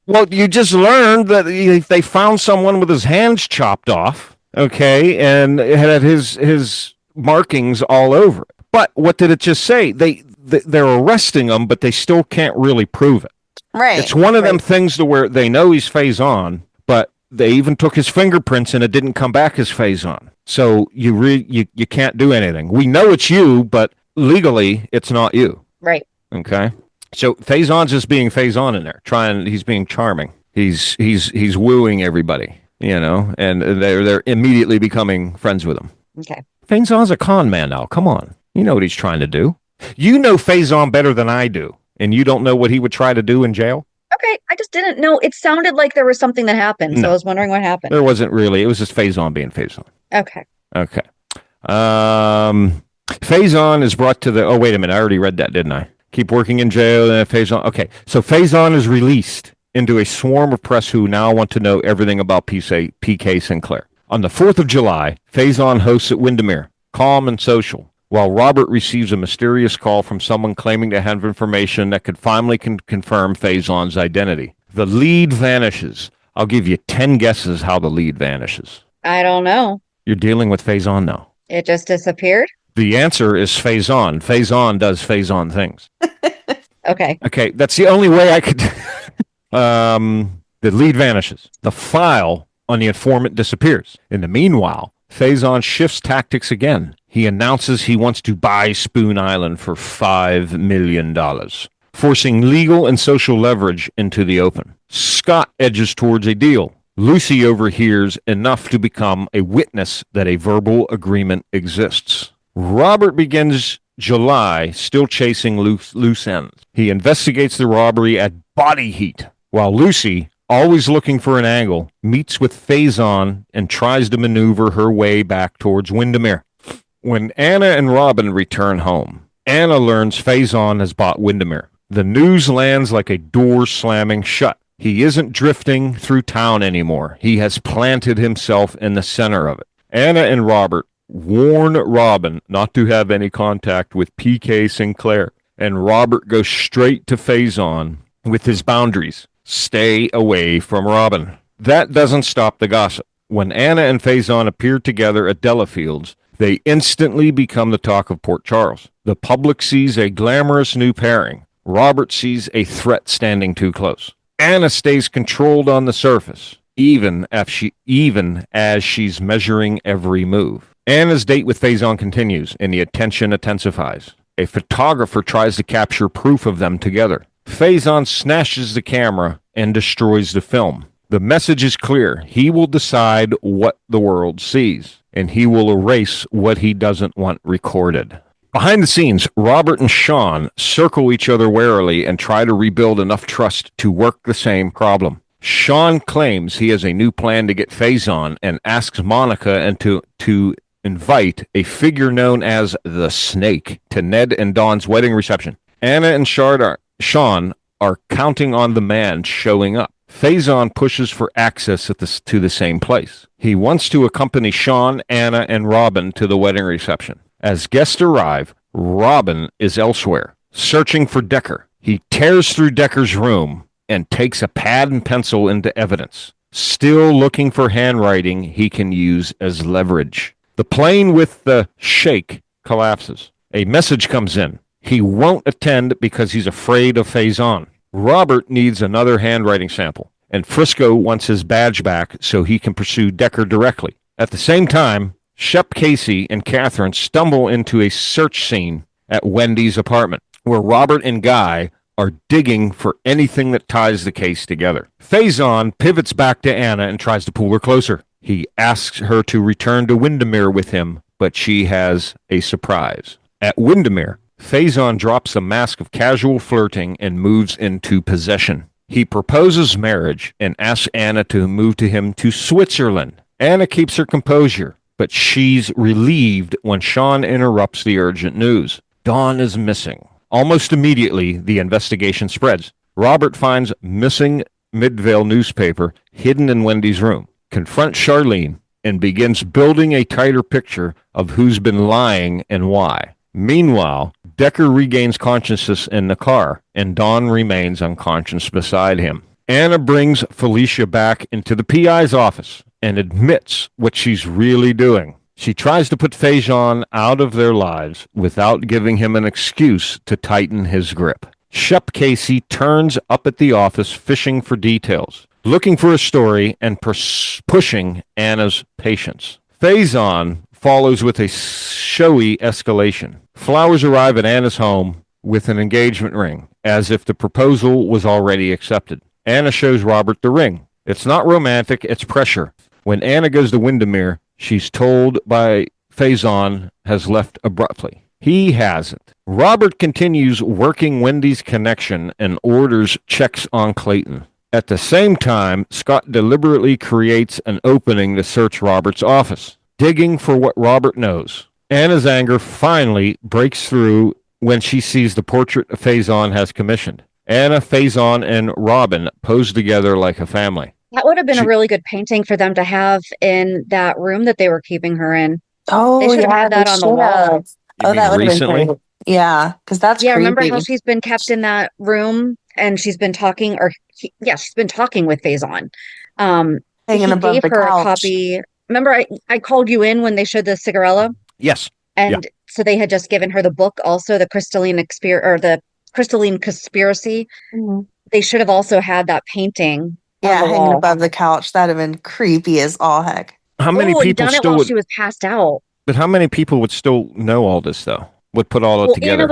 Well, you just learned that they found someone with his hands chopped off, okay, and it had his markings all over it. But what did it just say? They're arresting him, but they still can't really prove it. Right. It's one of them things to where they know he's Faison, but they even took his fingerprints and it didn't come back as Faison. So you can't do anything. We know it's you, but legally it's not you. Right. Okay. So Faison's just being Faison in there, he's being charming. He's wooing everybody, and they're immediately becoming friends with him. Okay. Faison's a con man now. Come on. You know what he's trying to do. You know Faison better than I do, and you don't know what he would try to do in jail? Okay, I just didn't know. It sounded like there was something that happened, so I was wondering what happened. There wasn't really. It was just Faison being Faison. Okay. Faison is brought to the... Oh, wait a minute. I already read that, didn't I? Keep working in jail, and Faison... Okay, so Faison is released into a swarm of press who now want to know everything about PK Sinclair. On the 4th of July, Faison hosts at Wyndemere, calm and social, while Robert receives a mysterious call from someone claiming to have information that could finally confirm Faison's identity. The lead vanishes. I'll give you 10 guesses how the lead vanishes. I don't know. You're dealing with Faison now. It just disappeared? The answer is Faison. Faison does Faison things. Okay. Okay, that's the only way I could... The lead vanishes. The file on the informant disappears. In the meanwhile, Faison shifts tactics again. He announces he wants to buy Spoon Island for $5 million, forcing legal and social leverage into the open. Scott edges towards a deal. Lucy overhears enough to become a witness that a verbal agreement exists. Robert begins July still chasing loose ends. He investigates the robbery at body heat, while Lucy, always looking for an angle, meets with Faison and tries to maneuver her way back towards Wyndemere. When Anna and Robin return home, Anna learns Faison has bought Wyndemere. The news lands like a door slamming shut. He isn't drifting through town anymore. He has planted himself in the center of it. Anna and Robert warn Robin not to have any contact with PK Sinclair, and Robert goes straight to Faison with his boundaries. Stay away from Robin. That doesn't stop the gossip. When Anna and Faison appear together at Delafield's, they instantly become the talk of Port Charles. The public sees a glamorous new pairing. Robert sees a threat standing too close. Anna stays controlled on the surface, even as she's measuring every move. Anna's date with Faison continues, and the attention intensifies. A photographer tries to capture proof of them together. Faison snatches the camera and destroys the film. The message is clear. He will decide what the world sees, and he will erase what he doesn't want recorded. Behind the scenes, Robert and Sean circle each other warily and try to rebuild enough trust to work the same problem. Sean claims he has a new plan to get Faison and asks Monica and to invite a figure known as the Snake to Ned and Dawn's wedding reception. Anna and Sean are counting on the man showing up. Faison pushes for access to the same place. He wants to accompany Sean, Anna, and Robin to the wedding reception. As guests arrive, Robin is elsewhere, searching for Decker. He tears through Decker's room and takes a pad and pencil into evidence, still looking for handwriting he can use as leverage. The plane with the shake collapses. A message comes in. He won't attend because he's afraid of Faison. Robert needs another handwriting sample, and Frisco wants his badge back so he can pursue Decker directly. At the same time, Shep Casey and Catherine stumble into a search scene at Wendy's apartment, where Robert and Guy are digging for anything that ties the case together. Faison pivots back to Anna and tries to pull her closer. He asks her to return to Wyndemere with him, but she has a surprise. At Wyndemere, Faison drops a mask of casual flirting and moves into possession. He proposes marriage and asks Anna to move to him to Switzerland. Anna keeps her composure, but she's relieved when Sean interrupts the urgent news. Dawn is missing. Almost immediately, the investigation spreads. Robert finds missing Midvale newspaper hidden in Wendy's room, confronts Charlene, and begins building a tighter picture of who's been lying and why. Meanwhile, Decker regains consciousness in the car, and Dawn remains unconscious beside him. Anna brings Felicia back into the PI's office and admits what she's really doing. She tries to put Faison out of their lives without giving him an excuse to tighten his grip. Shep Casey turns up at the office fishing for details, looking for a story and pushing Anna's patience. Faison follows with a showy escalation. Flowers arrive at Anna's home with an engagement ring, as if the proposal was already accepted. Anna shows Robert the ring. It's not romantic, it's pressure. When Anna goes to Wyndemere, she's told by Faison has left abruptly. He hasn't. Robert continues working Wendy's connection and orders checks on Clayton. At the same time, Scott deliberately creates an opening to search Robert's office, digging for what Robert knows. Anna's anger finally breaks through when she sees the portrait Faison has commissioned. Anna, Faison, and Robin pose together like a family. That would have been a really good painting for them to have in that room that they were keeping her in. Oh, they should have had that on the wall. Oh, that would have been recently? great. Yeah, because that's creepy. Remember how she's been kept in that room and she's been talking, she's been talking with Faison. Hanging above the her couch. a copy. Remember, I called you in when they showed the cigarella, Yes. and so they had just given her the book, also the Crystalline Conspiracy. Mm-hmm. They should have also had that painting. Hanging above the couch. That'd have been creepy as all heck. How many people done it still while would, she was passed out. but how many people would still know all this though? Would put all it together?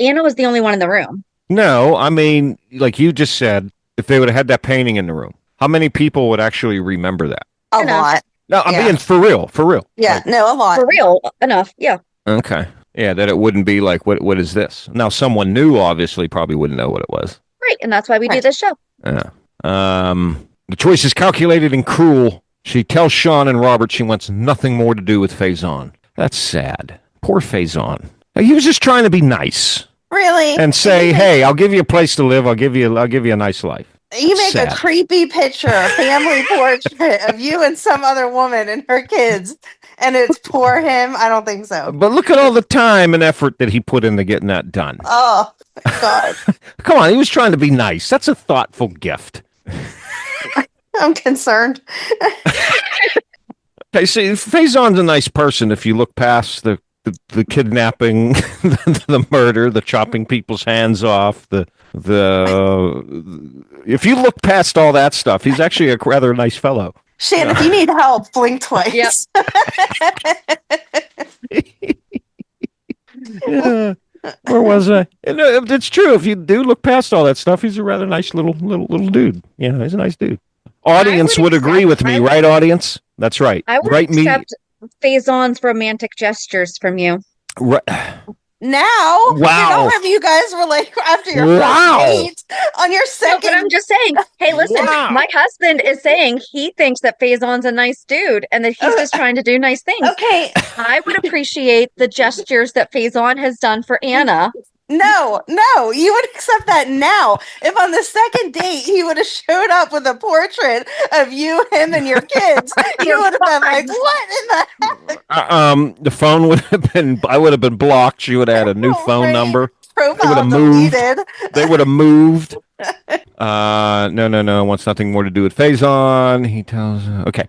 Anna was the only one in the room. No, I mean, like you just said, if they would have had that painting in the room, how many people would actually remember that? A lot. No, I'm being for real. Yeah, Like, no, a lot. For real, enough. Yeah. okay. Yeah, that it wouldn't be like, what is this? Now, someone new obviously probably wouldn't know what it was. Right, and that's why we do this show. Yeah. The choice is calculated and cruel. She tells Sean and Robert she wants nothing more to do with Faison. That's sad. Poor Faison. He was just trying to be nice. Really? And say, hey, I'll give you a place to live. I'll give you a nice life. You make Sad. a creepy picture, a family portrait of you and some other woman and her kids, and it's poor him. I don't think so. But look at all the time and effort that he put into getting that done. Oh, my God. Come on, he was trying to be nice. That's a thoughtful gift. I'm concerned. Okay, see, Faison's a nice person if you look past the kidnapping, the murder, the chopping people's hands off, if you look past all that stuff, he's actually a rather nice fellow. Shannon, if you need help, blink twice. Yep. Yeah. Where was I? And, it's true. If you do look past all that stuff, he's a rather nice little dude. Yeah, he's a nice dude. Audience would agree with me, right? Audience, that's right. I would accept Faison's romantic gestures from you. Right. Now, Wow. remember you guys were like after your Wow. first date on your No, second. but I'm just saying, hey, listen, Wow. my husband is saying he thinks that Faison's a nice dude and that he's just trying to do nice things. Okay, I would appreciate the gestures that Faison has done for Anna. no, you would accept that now. If on the second date he would have showed up with a portrait of you, him, and your kids, you would have been like, "What in the The phone would have been. I would have been blocked. She would have had a new phone Right. number. profile moved. deleted?" They would have moved. No. Wants nothing more to do with Faison. He tells. Okay.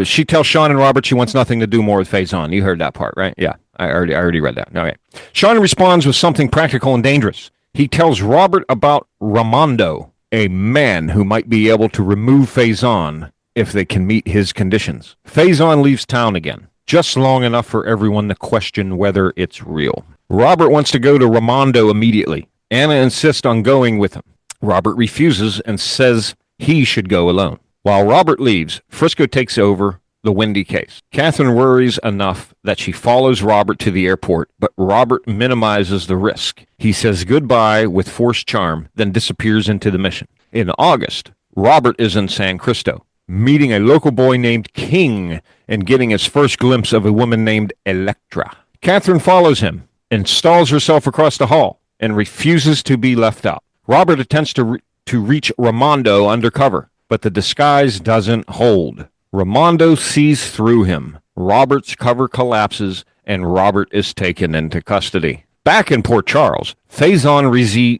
She tells Sean and Robert she wants nothing to do more with Faison. You heard that part, right? Yeah, I already read that. Okay. Sean responds with something practical and dangerous. He tells Robert about Ramondo, a man who might be able to remove Faison if they can meet his conditions. Faison leaves town again, just long enough for everyone to question whether it's real. Robert wants to go to Ramondo immediately. Anna insists on going with him. Robert refuses and says he should go alone. While Robert leaves, Frisco takes over the Wendy case. Catherine worries enough that she follows Robert to the airport, but Robert minimizes the risk. He says goodbye with forced charm, then disappears into the mission. In August, Robert is in San Cristo, meeting a local boy named King and getting his first glimpse of a woman named Electra. Catherine follows him, installs herself across the hall, and refuses to be left out. Robert attempts to reach Ramondo undercover, but the disguise doesn't hold. Ramondo sees through him. Robert's cover collapses, and Robert is taken into custody. Back in Port Charles, Faison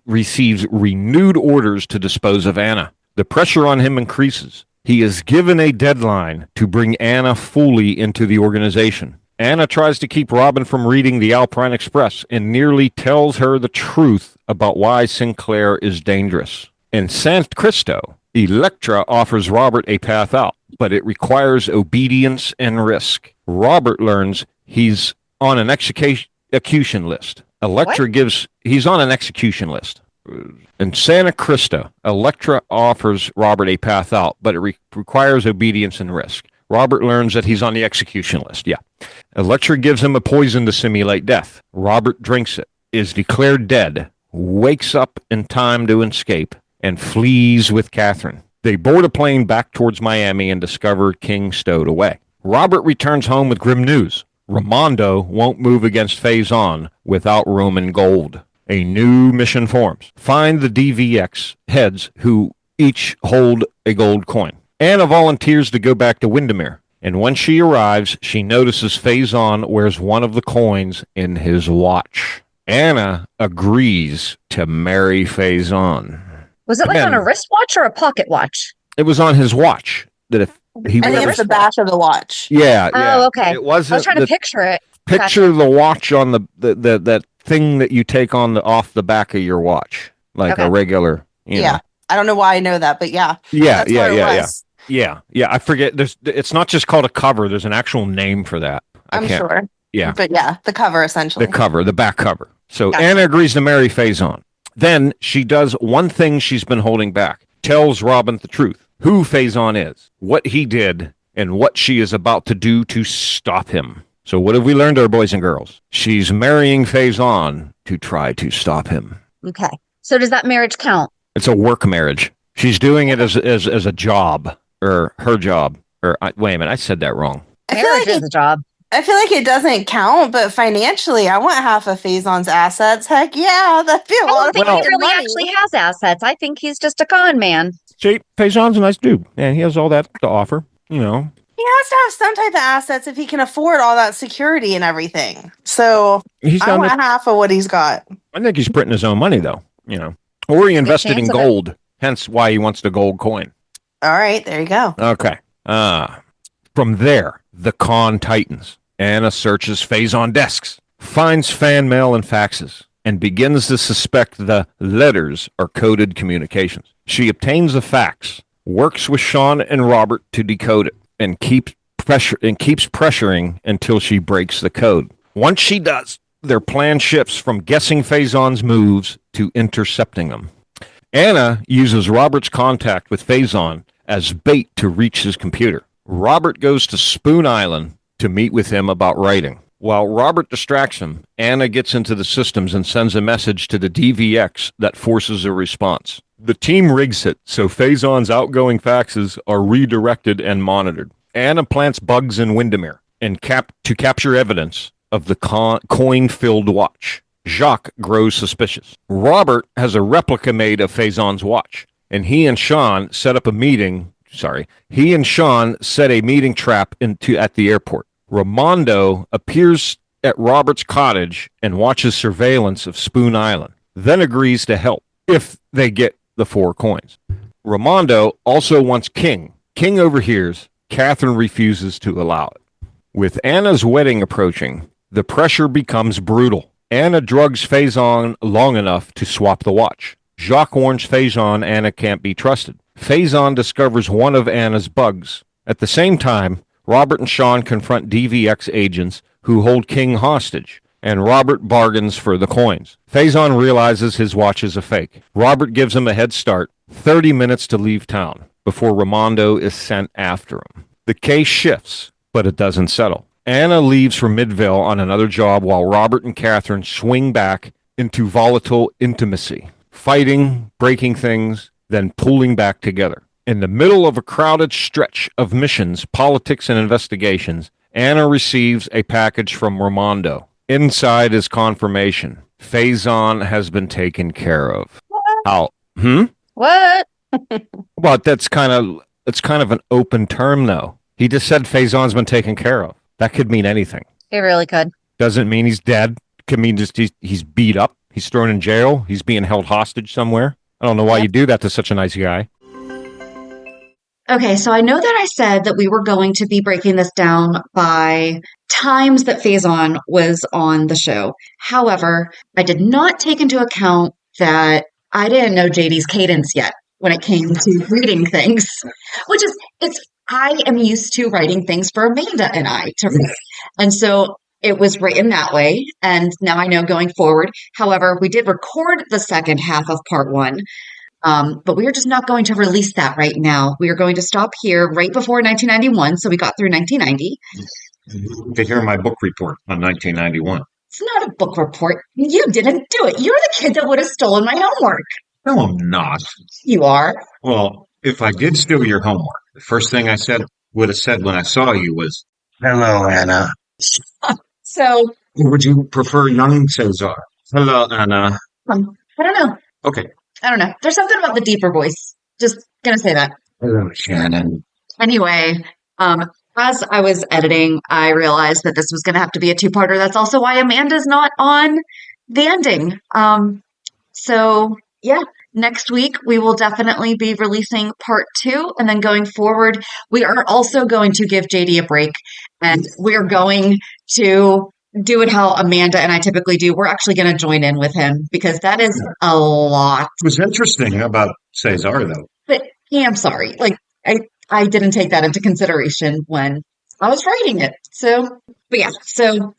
receives renewed orders to dispose of Anna. The pressure on him increases. He is given a deadline to bring Anna fully into the organization. Anna tries to keep Robin from reading the Alpine Express and nearly tells her the truth about why Sinclair is dangerous. In San Cristo, Electra offers Robert a path out, but it requires obedience and risk. Robert learns he's on an execution list. He's on an execution list. In Santa Crista, Electra offers Robert a path out, but it requires obedience and risk. Robert learns that he's on the execution list. Yeah. Electra gives him a poison to simulate death. Robert drinks it, is declared dead, wakes up in time to escape, and flees with Catherine. They board a plane back towards Miami and discover King stowed away. Robert returns home with grim news. Ramondo won't move against Faison without Roman gold. A new mission forms. Find the DVX heads who each hold a gold coin. Anna volunteers to go back to Wyndemere, and when she arrives, she notices Faison wears one of the coins in his watch. Anna agrees to marry Faison. Was it like on a wristwatch or a pocket watch? It was on his watch. That if he I think it's the back of the watch. Yeah. Oh, okay. It wasn't. I was trying to picture it. Picture the watch on the that thing that you take off the back of your watch, like a regular. Yeah. I don't know why I know that, but yeah. Yeah. I forget. It's not just called a cover. There's an actual name for that. I'm sure. Yeah. But yeah, the cover essentially. The back cover. So Anna agrees to marry Faison. Then she does one thing she's been holding back. Tells Robin the truth. Who Faison is, what he did, and what she is about to do to stop him. So what have we learned there, boys and girls? She's marrying Faison to try to stop him. Okay. So does that marriage count? It's a work marriage. She's doing it as a job, or her job. Wait a minute, I said that wrong. Marriage is a job. I feel like it doesn't count, but financially, I want half of Faison's assets. Heck yeah, that'd be a lot of I don't think he really money. actually has assets. I think he's just a con man. See, Faison's a nice dude, and he has all that to offer, you know. He has to have some type of assets if he can afford all that security and everything. So I want half of what he's got. I think he's printing his own money, though, you know. Or he invested in gold, hence why he wants the gold coin. All right, there you go. Okay. From there, the con tightens. Anna searches Faison desks, finds fan mail and faxes, and begins to suspect the letters are coded communications. She obtains the fax, works with Sean and Robert to decode it, and keeps pressuring until she breaks the code. Once she does, their plan shifts from guessing Faison's moves to intercepting them. Anna uses Robert's contact with Faison as bait to reach his computer. Robert goes to Spoon Island to meet with him about writing. While Robert distracts him, Anna gets into the systems and sends a message to the DVX that forces a response. The team rigs it so Faison's outgoing faxes are redirected and monitored. Anna plants bugs in Wyndemere and to capture evidence of the coin-filled watch. Jacques grows suspicious. Robert has a replica made of Faison's watch, and he and Sean set a meeting trap at the airport. Ramondo appears at Robert's cottage and watches surveillance of Spoon Island, then agrees to help if they get the 4 coins. Ramondo also wants King. King overhears. Catherine refuses to allow it. With Anna's wedding approaching, the pressure becomes brutal. Anna drugs Faison long enough to swap the watch. Jacques warns Faison Anna can't be trusted. Faison discovers one of Anna's bugs. At the same time, Robert and Sean confront DVX agents who hold King hostage, and Robert bargains for the coins. Faison realizes his watch is a fake. Robert gives him a head start, 30 minutes to leave town, before Ramondo is sent after him. The case shifts, but it doesn't settle. Anna leaves for Midvale on another job while Robert and Catherine swing back into volatile intimacy, fighting, breaking things, then pulling back together. In the middle of a crowded stretch of missions, politics, and investigations, Anna receives a package from Ramondo. Inside is confirmation. Faison has been taken care of. How? What? Well, it's kind of an open term, though. He just said Faison's been taken care of. That could mean anything. It really could. Doesn't mean he's dead. Could mean just he's beat up. He's thrown in jail. He's being held hostage somewhere. I don't know why you do that to such a nice guy. Okay, so I know that I said that we were going to be breaking this down by times that Faison was on the show. However, I did not take into account that I didn't know JD's cadence yet when it came to reading things, which is, I am used to writing things for Amanda and I to read. And so it was written that way, and now I know going forward. However, we did record the second half of part 1. But we are just not going to release that right now. We are going to stop here right before 1991. So we got through 1990. To hear my book report on 1991. It's not a book report. You didn't do it. You're the kid that would have stolen my homework. No, I'm not. You are. Well, if I did steal your homework, the first thing I would have said when I saw you was, "Hello, Anna." So, or would you prefer young Cesar? Hello, Anna. I don't know. Okay. I don't know. There's something about the deeper voice. Just gonna say that. Hello, Shannon. Anyway, as I was editing, I realized that this was gonna have to be a 2-parter. That's also why Amanda's not on the ending. So yeah, next week we will definitely be releasing part 2, and then going forward, we are also going to give JD a break, and we're going to do it how Amanda and I typically do. We're actually going to join in with him because that is a lot. It was interesting about Cesar, though. But yeah, I'm sorry. Like I didn't take that into consideration when I was writing it. So, but yeah. So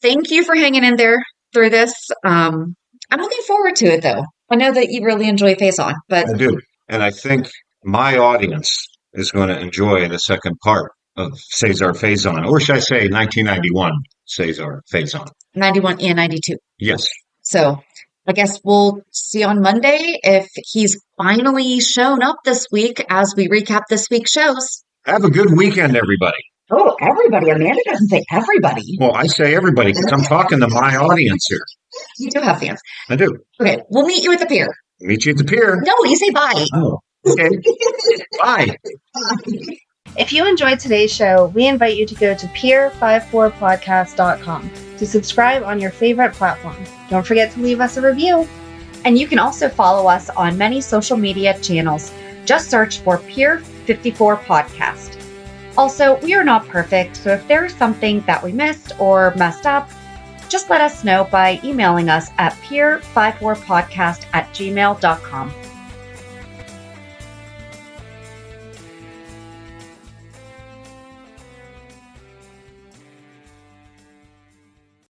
thank you for hanging in there through this. I'm looking forward to it, though. I know that you really enjoy Faison, but I do, and I think my audience is going to enjoy the second part of Cesar Faison, or should I say 1991 Cesar Faison. 91 and 92. Yes. So I guess we'll see on Monday if he's finally shown up this week as we recap this week's shows. Have a good weekend, everybody. Oh, everybody. Amanda doesn't say everybody. Well, I say everybody because I'm talking to my audience here. You do have fans. I do. Okay, we'll meet you at the pier. Meet you at the pier. No, you say bye. Oh, okay. Bye. If you enjoyed today's show, we invite you to go to peer54podcast.com to subscribe on your favorite platform. Don't forget to leave us a review. And you can also follow us on many social media channels. Just search for Peer 54 Podcast. Also, we are not perfect, so if there is something that we missed or messed up, just let us know by emailing us at peer54podcast@gmail.com.